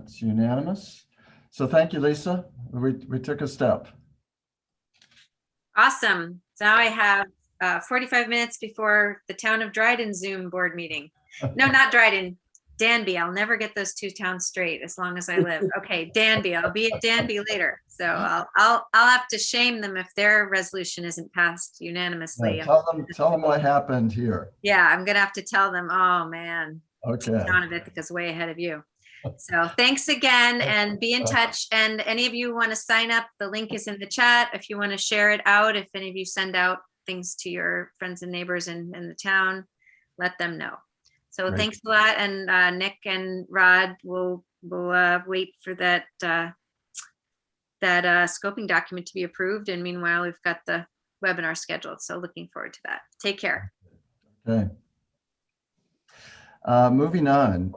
It's unanimous. So thank you, Lisa. We took a step. Awesome. So now I have 45 minutes before the Town of Dryden Zoom board meeting. No, not Dryden, Danby. I'll never get those two towns straight as long as I live. Okay, Danby. I'll be at Danby later. So I'll have to shame them if their resolution isn't passed unanimously. Yeah, tell them what happened here. Yeah, I'm gonna have to tell them, oh man, Okay. Town of Ithaca's way ahead of you. So thanks again, and be in touch. And any of you want to sign up, the link is in the chat. If you want to share it out, if any of you send out things to your friends and neighbors in the town, let them know. So Great. Thanks a lot. And Nick and Rod will wait for that scoping document to be approved. And meanwhile, we've got the webinar scheduled. So looking forward to that. Take care. Okay. Moving on,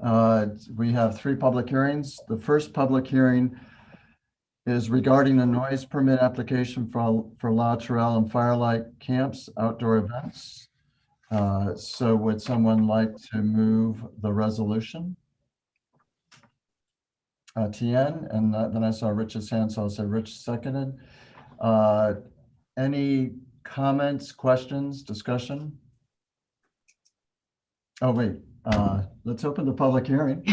we have 3 public hearings. The first public hearing is regarding a noise permit application for La Trail and Firelight Camps outdoor events. So would someone like to move the resolution? Tien, and then I saw Rich's hand, so I'll say Rich seconded. Any comments, questions, discussion? Oh, wait. Let's open the public hearing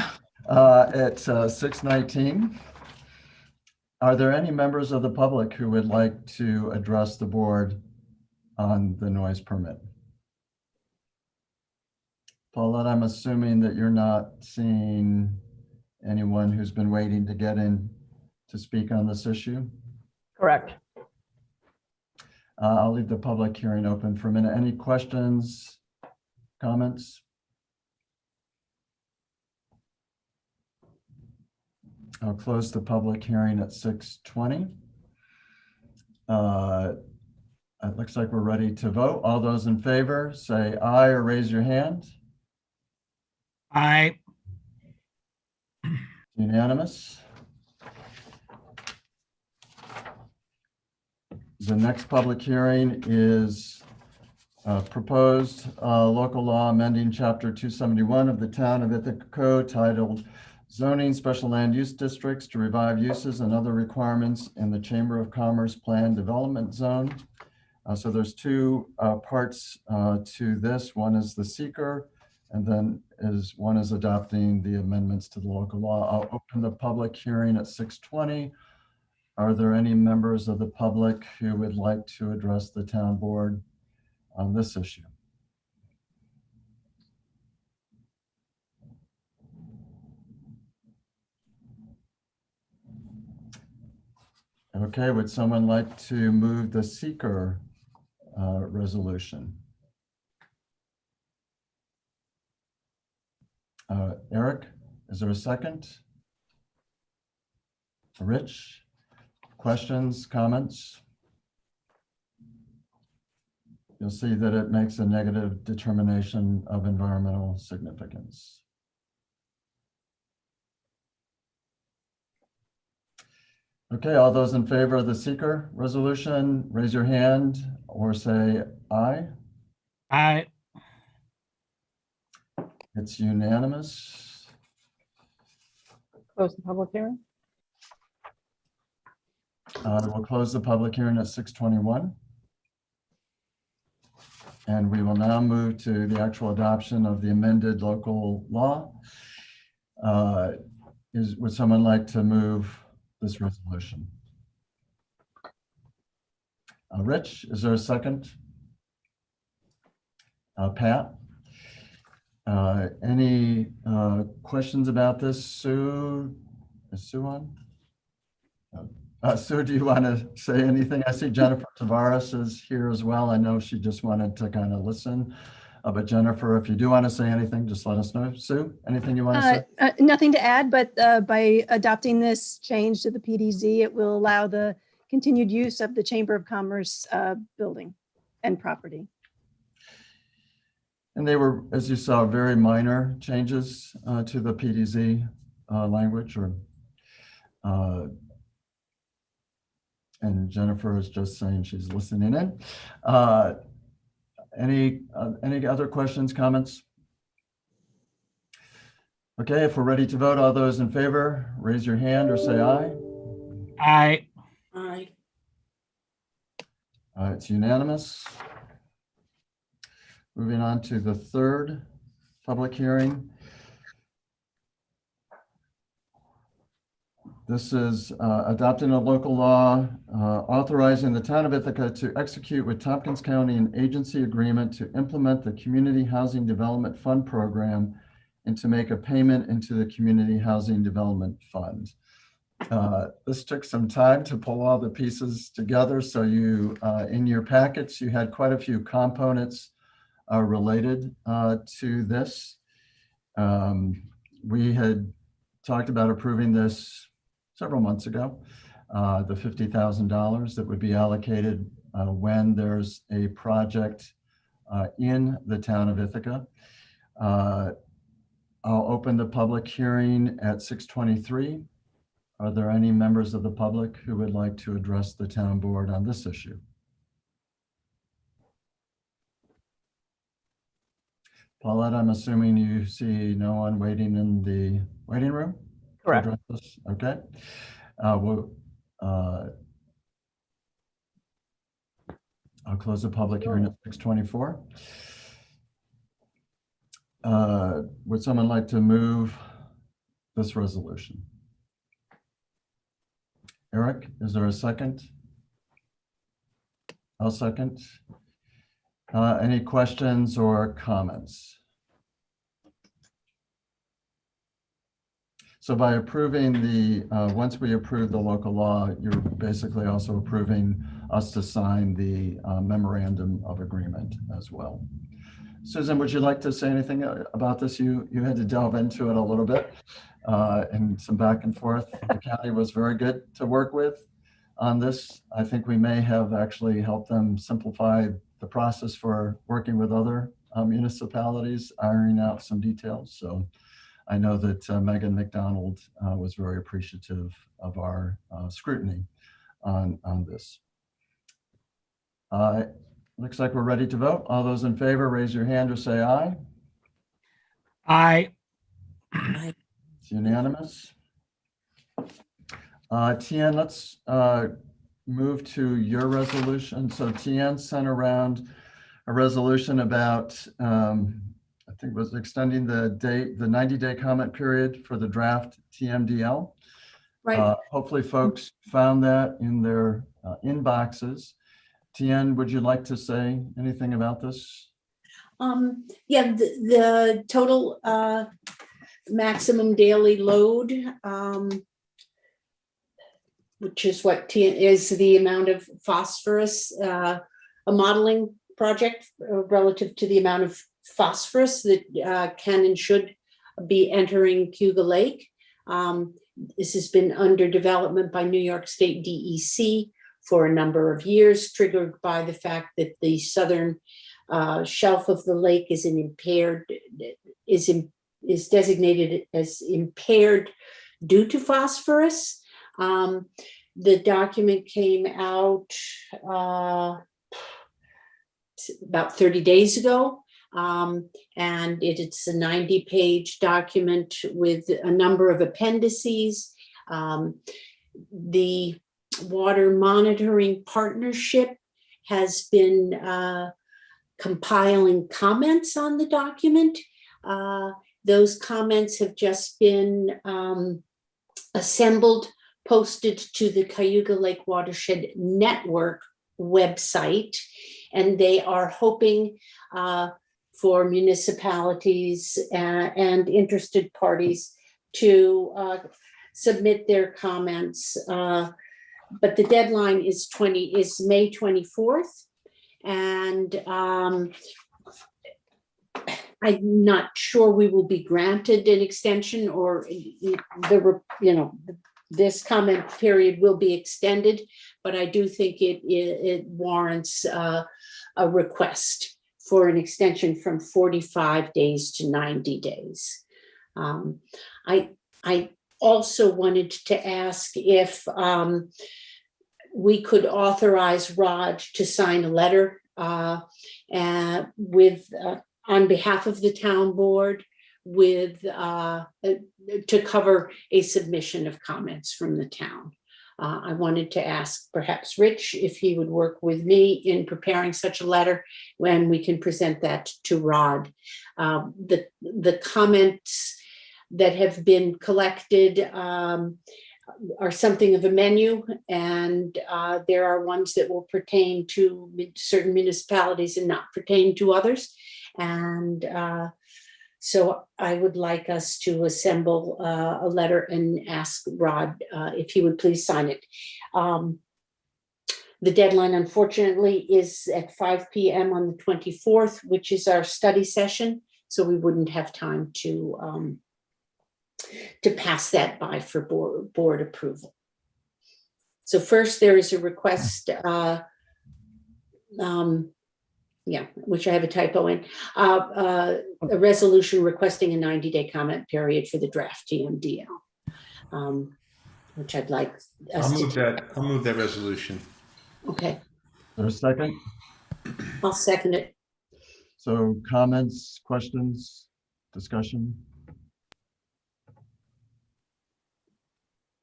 at 6:19. Are there any members of the public who would like to address the board on the noise permit? Paulette, I'm assuming that you're not seeing anyone who's been waiting to get in to speak on this issue? Correct. I'll leave the public hearing open for a minute. Any questions, comments? I'll close the public hearing at 6:20. It looks like we're ready to vote. All those in favor, say aye or raise your hand. Aye. Unanimous. The next public hearing is proposed local law amending Chapter 271 of the Town of Ithaca Code titled Zoning Special Land Use Districts to revive uses and other requirements in the Chamber of Commerce Plan Development Zone. So there's 2 parts to this. One is the seeker, and then one is adopting the amendments to the local law. I'll open the public hearing at 6:20. Are there any members of the public who would like to address the town board on this issue? Okay, would someone like to move the seeker resolution? Eric, is there a second? Rich, questions, comments? You'll see that it makes a negative determination of environmental significance. Okay, all those in favor of the seeker resolution, raise your hand or say aye. Aye. It's unanimous. Close the public hearing. We'll close the public hearing at 6:21. And we will now move to the actual adoption of the amended local law. Would someone like to move this resolution? Rich, is there a second? Pat? Any questions about this? Sue, Is Sue on? Sue, do you want to say anything? I see Jennifer Tavares is here as well. I know she just wanted to kind of listen. But Jennifer, if you do want to say anything, just let us know. Sue, anything you want to say? Nothing to add, but by adopting this change to the PDZ, it will allow the continued use of the Chamber of Commerce building and property. And they were, as you saw, very minor changes to the PDZ language. And Jennifer is just saying she's listening in. Any other questions, comments? Okay, if we're ready to vote, all those in favor, raise your hand or say aye. Aye. Aye. It's unanimous. Moving on to the third public hearing. This is adopting a local law authorizing the town of Ithaca to execute with Tompkins County an agency agreement to implement the Community Housing Development Fund program and to make a payment into the Community Housing Development Fund. This took some time to pull all the pieces together. So you, in your packets, you had quite a few components related to this. We had talked about approving this several months ago, the $50,000 that would be allocated when there's a project in the town of Ithaca. I'll open the public hearing at 6:23. Are there any members of the public who would like to address the town board on this issue? Paulette, I'm assuming you see no one waiting in the waiting room? Correct. Okay. I'll close the public hearing at 6:24. Would someone like to move this resolution? Eric, is there a second? I'll second. Any questions or comments? So by approving the, once we approve the local law, you're basically also approving us to sign the memorandum of agreement as well. Susan, would you like to say anything about this? You had to delve into it a little bit and some back and forth. The county was very good to work with on this. I think we may have actually helped them simplify the process for working with other municipalities, ironing out some details. So I know that Megan McDonald was very appreciative of our scrutiny on this. Looks like we're ready to vote. All those in favor, raise your hand or say aye. Aye. It's unanimous. Tian, let's move to your resolution. So Tian sent around a resolution about, I think it was extending the 90-day comment period for the draft TMDL. Right. Hopefully folks found that in their inboxes. Tian, would you like to say anything about this? Yeah, the total maximum daily load, which is what is the amount of phosphorus, a modeling project relative to the amount of phosphorus that can and should be entering Cayuga Lake. This has been under development by New York State DEC for a number of years, triggered by the fact that the southern shelf of the lake is designated as impaired due to phosphorus. The document came out about 30 days ago, and it's a 90-page document with a number of appendices. The Water Monitoring Partnership has been compiling comments on the document. Those comments have just been assembled, posted to the Cayuga Lake Watershed Network website, and they are hoping for municipalities and interested parties to submit their comments. But the deadline is May 24th. And I'm not sure we will be granted an extension, or this comment period will be extended, but I do think it warrants a request for an extension from 45 days to 90 days. I also wanted to ask if we could authorize Rod to sign a letter on behalf of the town board to cover a submission of comments from the town. I wanted to ask perhaps Rich if he would work with me in preparing such a letter when we can present that to Rod. The comments that have been collected are something of a menu, and there are ones that will pertain to certain municipalities and not pertain to others. And so I would like us to assemble a letter and ask Rod if he would please sign it. The deadline, unfortunately, is at 5 p.m. on the 24th, which is our study session. So we wouldn't have time to pass that by for board approval. So first there is a request, which I have a typo in, a resolution requesting a 90-day comment period for the draft GMDL, which I'd like us I'll move that resolution. Okay. There's a second. I'll second it. So comments, questions, discussion?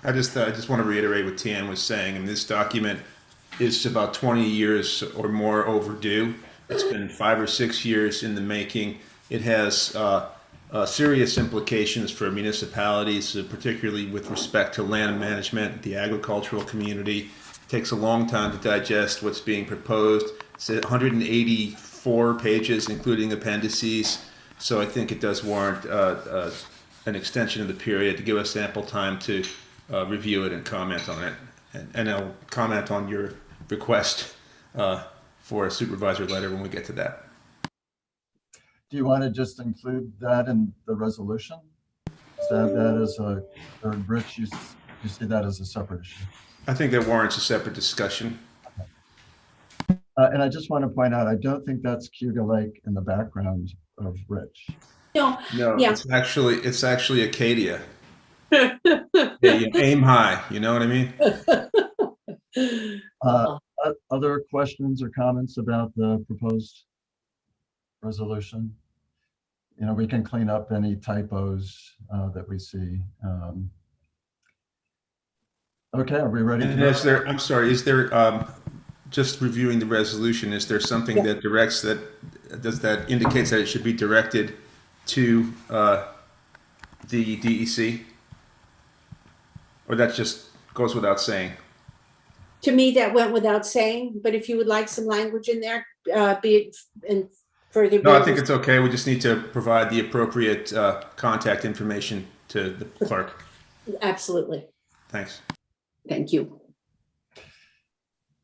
I just want to reiterate what Tian was saying. And this document is about 20 years or more overdue. It's been 5 or 6 years in the making. It has serious implications for municipalities, particularly with respect to land management, the agricultural community. It takes a long time to digest what's being proposed. It's 184 pages, including appendices. So I think it does warrant an extension of the period to give us ample time to review it and comment on it. And I'll comment on your request for a supervisor letter when we get to that. Do you want to just include that in the resolution? So that as a, or Rich, you see that as a separate issue? I think that warrants a separate discussion. And I just want to point out, I don't think that's Cuba Lake in the background of Rich. No, No, yeah. it's actually Acadia. Yeah, you aim high, you know what I mean? Other questions or comments about the proposed resolution? You know, we can clean up any typos that we see. Okay, are we ready? And is there, I'm sorry, is there, just reviewing the resolution, is there something that directs that, that indicates that it should be directed to the DEC? Or that just goes without saying? To me, that went without saying, but if you would like some language in there, be it in further. No, I think it's okay. We just need to provide the appropriate contact information to the clerk. Absolutely. Thanks. Thank you.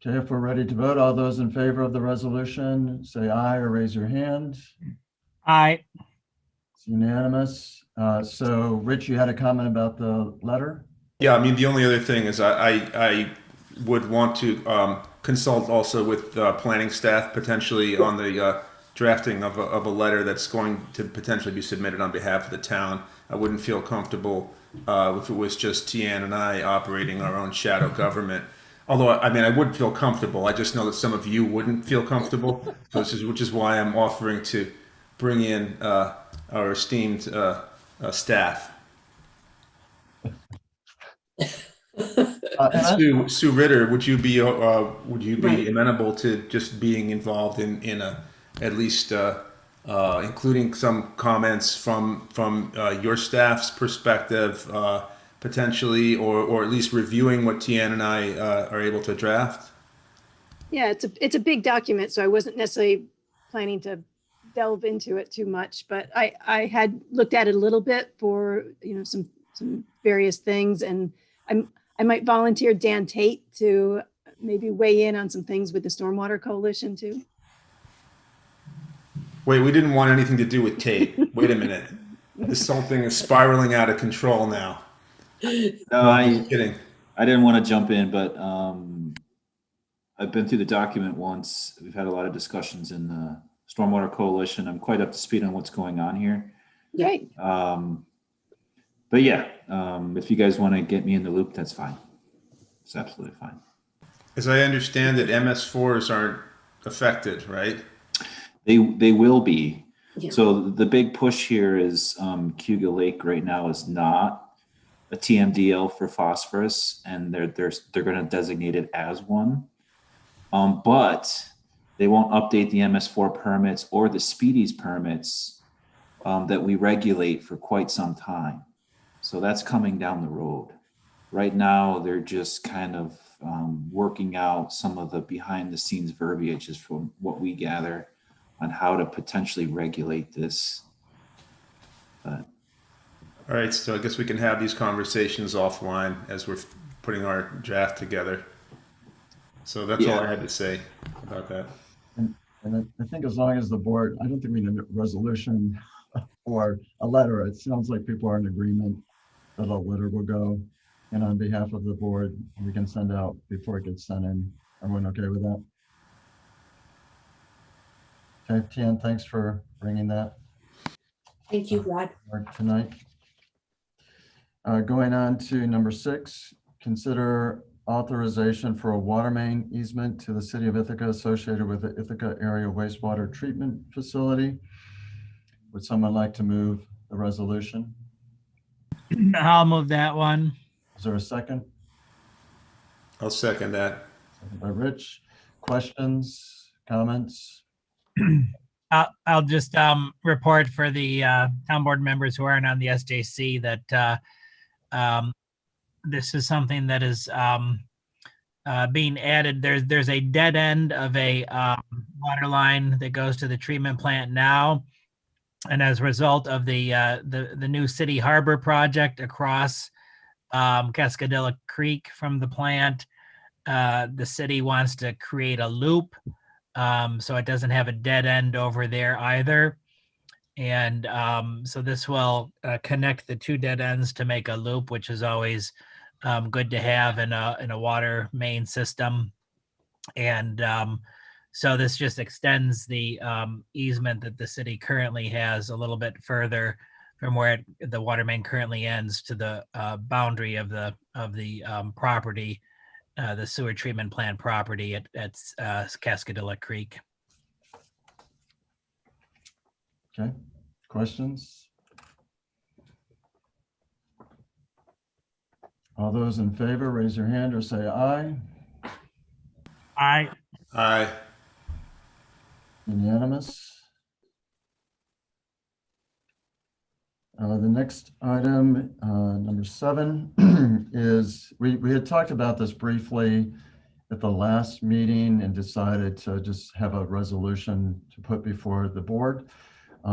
Okay, if we're ready to vote, all those in favor of the resolution, say aye or raise your hand. Aye. It's unanimous. So Rich, you had a comment about the letter? Yeah, I mean, the only other thing is I would want to consult also with planning staff potentially on the drafting of a letter that's going to potentially be submitted on behalf of the town. I wouldn't feel comfortable if it was just Tian and I operating our own shadow government. Although, I mean, I would feel comfortable. I just know that some of you wouldn't feel comfortable, which is why I'm offering to bring in our esteemed staff. Sue Ritter, would you be amenable to just being involved in at least including some comments from your staff's perspective, potentially, or at least reviewing what Tian and I are able to draft? Yeah, it's a big document, so I wasn't necessarily planning to delve into it too much, but I had looked at it a little bit for, some some various things. And I might volunteer Dan Tate to maybe weigh in on some things with the Stormwater Coalition too. Wait, we didn't want anything to do with Tate. Wait a minute. This whole thing is spiraling out of control now. No, I'm just kidding. I didn't want to jump in, but I've been through the document once. We've had a lot of discussions in the Stormwater Coalition. I'm quite up to speed on what's going on here. Great. But yeah, if you guys want to get me in the loop, that's fine. It's absolutely fine. As I understand it, MS4s aren't affected, right? They will be. Yeah. So the big push here is Cuga Lake right now is not a TMDL for phosphorus, and they're going to designate it as one. But they won't update the MS4 permits or the Speedies permits that we regulate for quite some time. So that's coming down the road. Right now, they're just kind of working out some of the behind the scenes verbiage is from what we gather on how to potentially regulate this. All right, so I guess we can have these conversations offline as we're putting our draft together. So that's all I had to say about that. And I think as long as the board, I don't think we need a resolution or a letter. It sounds like people are in agreement that a letter will go. And on behalf of the board, we can send out before it gets sent in. Everyone okay with that? Okay, Tian, thanks for bringing that Thank you, Rod. forward tonight. Going on to number 6, consider authorization for a water main easement to the city of Ithaca associated with the Ithaca Area Wastewater Treatment Facility. Would someone like to move the resolution? I'll move that one. Is there a second? I'll second that. Second by Rich. Questions, comments? I'll just report for the town board members who aren't on the SJC that this is something that is being added. There's a dead end of a water line that goes to the treatment plant now, and as a result of the new City Harbor project across Cascadilla Creek from the plant, the city wants to create a loop. So it doesn't have a dead end over there either. And so this will connect the two dead ends to make a loop, which is always good to have in a water main system. And so this just extends the easement that the city currently has a little bit further from where the water main currently ends to the boundary of the property. The sewer treatment plant property at Cascadilla Creek. Okay, questions? All those in favor, raise your hand or say aye. Aye. Aye. Unanimous. The next item, number 7, is we had talked about this briefly at the last meeting and decided to just have a resolution to put before the board.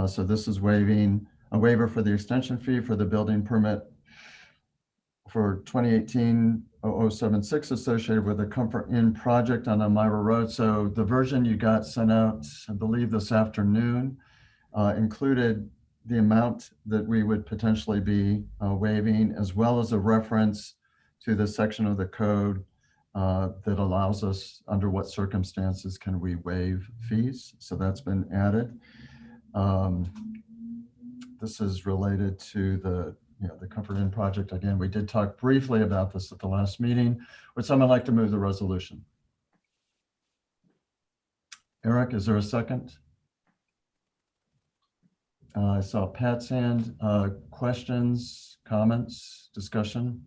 So this is waiving a waiver for the extension fee for the building permit for 2018-0076 associated with the Comfort Inn project on Elmira Road. So the version you got sent out, I believe this afternoon, included the amount that we would potentially be waiving, as well as a reference to the section of the code that allows us under what circumstances can we waive fees. So that's been added. This is related to the Comfort Inn project. Again, we did talk briefly about this at the last meeting. Would someone like to move the resolution? Eric, is there a second? I saw Pat's hand. Questions, comments, discussion?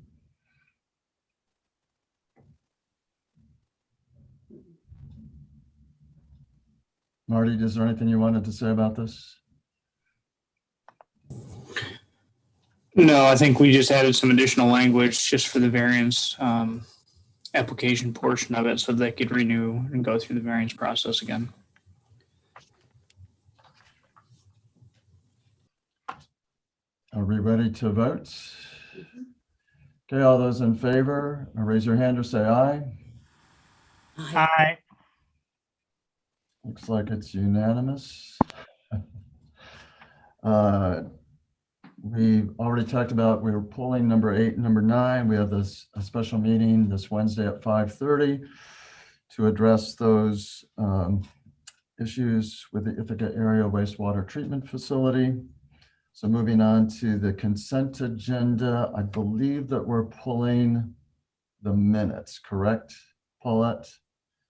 Marty, is there anything you wanted to say about this? No, I think we just added some additional language just for the variance application portion of it so they could renew and go through the variance process again. Are we ready to vote? Okay, all those in favor, raise your hand or say aye. Aye. Aye. Looks like it's unanimous. We already talked about, we were pulling number 8 and number 9. We have this a special meeting this Wednesday at 5:30 to address those issues with the Ithaca Area Wastewater Treatment Facility. So moving on to the consent agenda, I believe that we're pulling the minutes, correct, Paulette?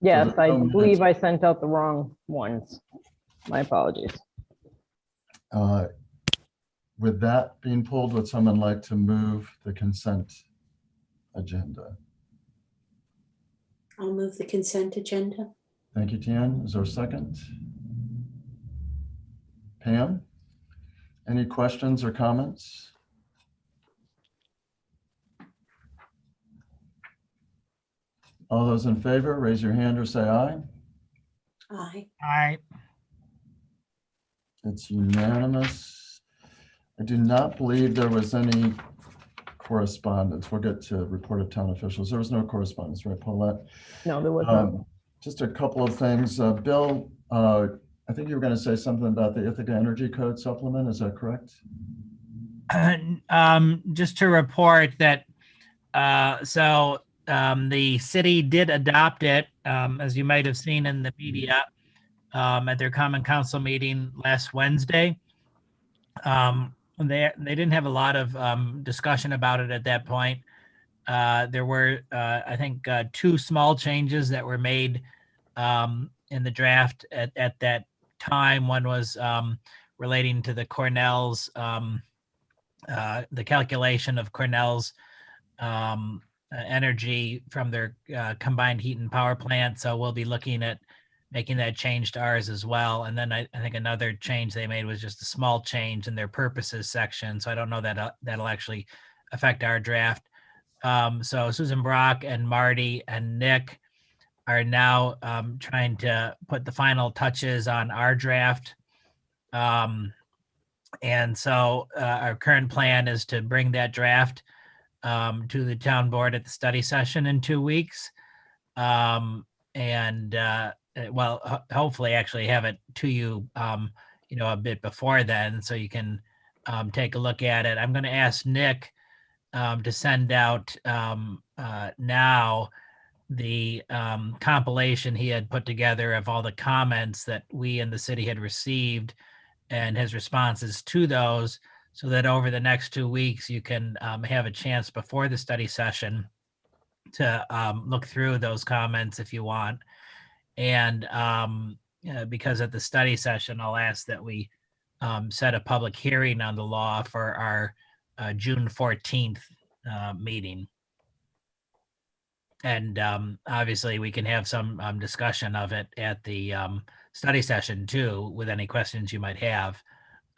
Yes, there's I no believe minutes. I sent out the wrong ones. My apologies. With that being pulled, would someone like to move the consent agenda? I'll move the consent agenda. Thank you, Tian. Is there a second? Pam? Any questions or comments? All those in favor, raise your hand or say aye. Aye. Aye. It's unanimous. I do not believe there was any correspondence. We'll get to report of town officials. There was no correspondence, right, Paulette? No, there was not. Just a couple of things. Bill, I think you were going to say something about the Ithaca Energy Code supplement. Is that correct? Just to report that, the city did adopt it, as you might have seen in the media, at their common council meeting last Wednesday. They didn't have a lot of discussion about it at that point. There were, I think, 2 small changes that were made in the draft at that time. One was relating to the Cornell's, the calculation of Cornell's energy from their combined heat and power plant. So we'll be looking at making that change to ours as well. And then I think another change they made was just a small change in their purposes section. So I don't know that that'll actually affect our draft. So Susan Brock and Marty and Nick are now trying to put the final touches on our draft. And so our current plan is to bring that draft to the town board at the study session in 2 weeks. Hopefully actually have it to you, a bit before then, so you can take a look at it. I'm going to ask Nick to send out now the compilation he had put together of all the comments that we in the city had received and his responses to those, so that over the next 2 weeks you can have a chance before the study session to look through those comments if you want. And because at the study session, I'll ask that we set a public hearing on the law for our June 14th meeting. And obviously we can have some discussion of it at the study session too, with any questions you might have,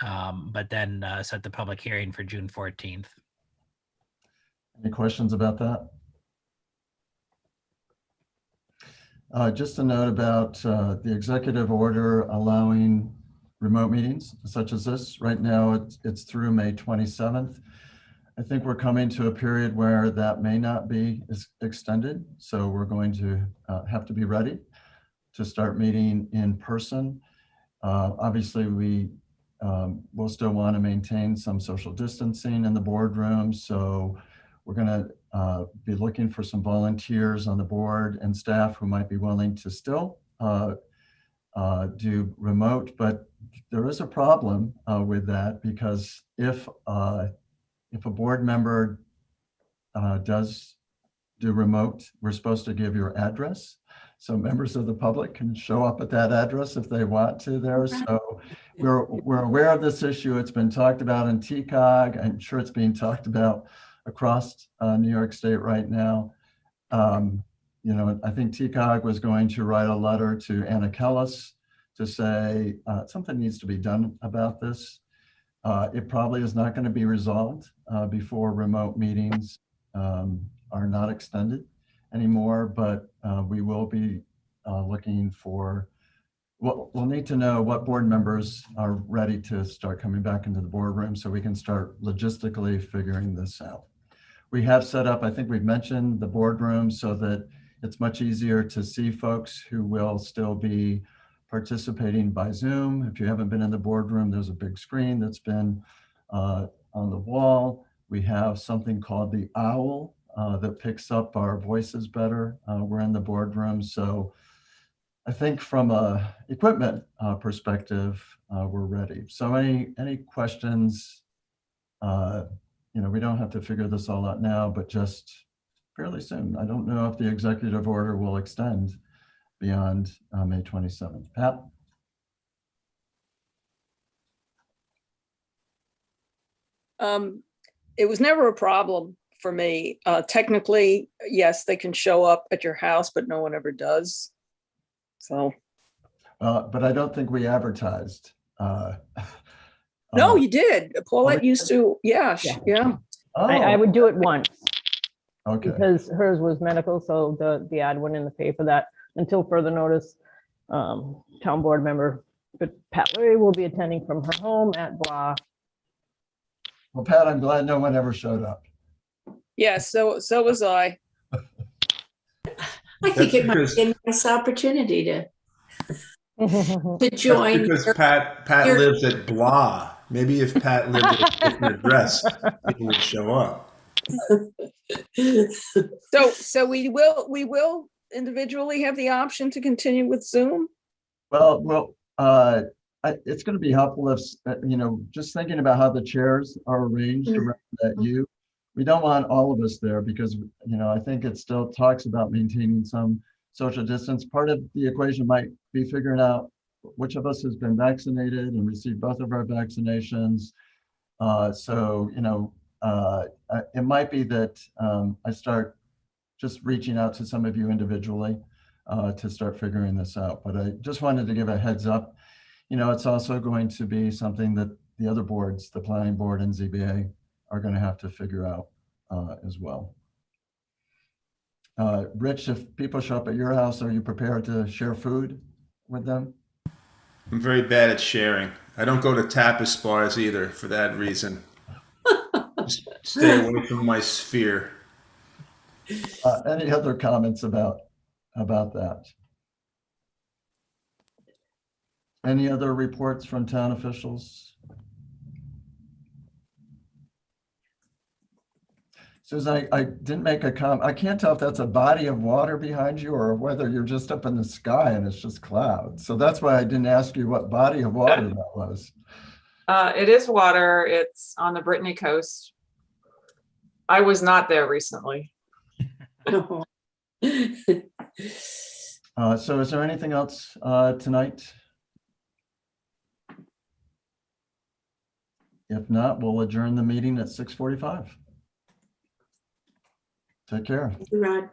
but then set the public hearing for June 14th. Any questions about that? Just a note about the executive order allowing remote meetings such as this. Right now it's through May 27th. I think we're coming to a period where that may not be extended. So we're going to have to be ready to start meeting in person. Obviously, we will still want to maintain some social distancing in the boardroom. So we're going to be looking for some volunteers on the board and staff who might be willing to still do remote. But there is a problem with that, because if a board member does do remote, we're supposed to give your address. So members of the public can show up at that address if they want to there. So we're aware of this issue. It's been talked about in TCOG. I'm sure it's being talked about across New York State right now. I think TCOG was going to write a letter to Anna Kellis to say something needs to be done about this. It probably is not going to be resolved before remote meetings are not extended anymore, but we will be looking for, we'll need to know what board members are ready to start coming back into the boardroom so we can start logistically figuring this out. We have set up, I think we've mentioned the boardroom so that it's much easier to see folks who will still be participating by Zoom. If you haven't been in the boardroom, there's a big screen that's been on the wall. We have something called the OWL that picks up our voices better. We're in the boardroom. So I think from a equipment perspective, we're ready. So any questions? We don't have to figure this all out now, but just fairly soon. I don't know if the executive order will extend beyond May 27th. Pat? It was never a problem for me. Technically, yes, they can show up at your house, but no one ever does. So. But I don't think we advertised. No, you did. Paulette used to, yeah. Oh, I would do it once okay. because hers was medical, so the ad went in the paper that until further notice, town board member, but Pat Leary will be attending from her home at blah. Well, Pat, I'm glad no one ever showed up. Yes, so was I. I think it might be a nice opportunity to join. That's because Pat lives at blah. Maybe if Pat lived at a different address, people would show up. So we will individually have the option to continue with Zoom. Well, it's going to be helpful if, just thinking about how the chairs are arranged around that U. We don't want all of us there because, I think it still talks about maintaining some social distance. Part of the equation might be figuring out which of us has been vaccinated and received both of our vaccinations. It might be that I start just reaching out to some of you individually to start figuring this out. But I just wanted to give a heads up. It's also going to be something that the other boards, the planning board and ZBA, are going to have to figure out as well. Rich, if people show up at your house, are you prepared to share food with them? I'm very bad at sharing. I don't go to tapas bars either for that reason. Just stay away from my sphere. Any other comments about that? Any other reports from town officials? Susan, I didn't make a comment. I can't tell if that's a body of water behind you or whether you're just up in the sky and it's just clouds. So that's why I didn't ask you what body of water that was. It is water. It's on the Brittany coast. I was not there recently. So is there anything else tonight? If not, we'll adjourn the meeting at 6:45. Take care. Thank you, Rod.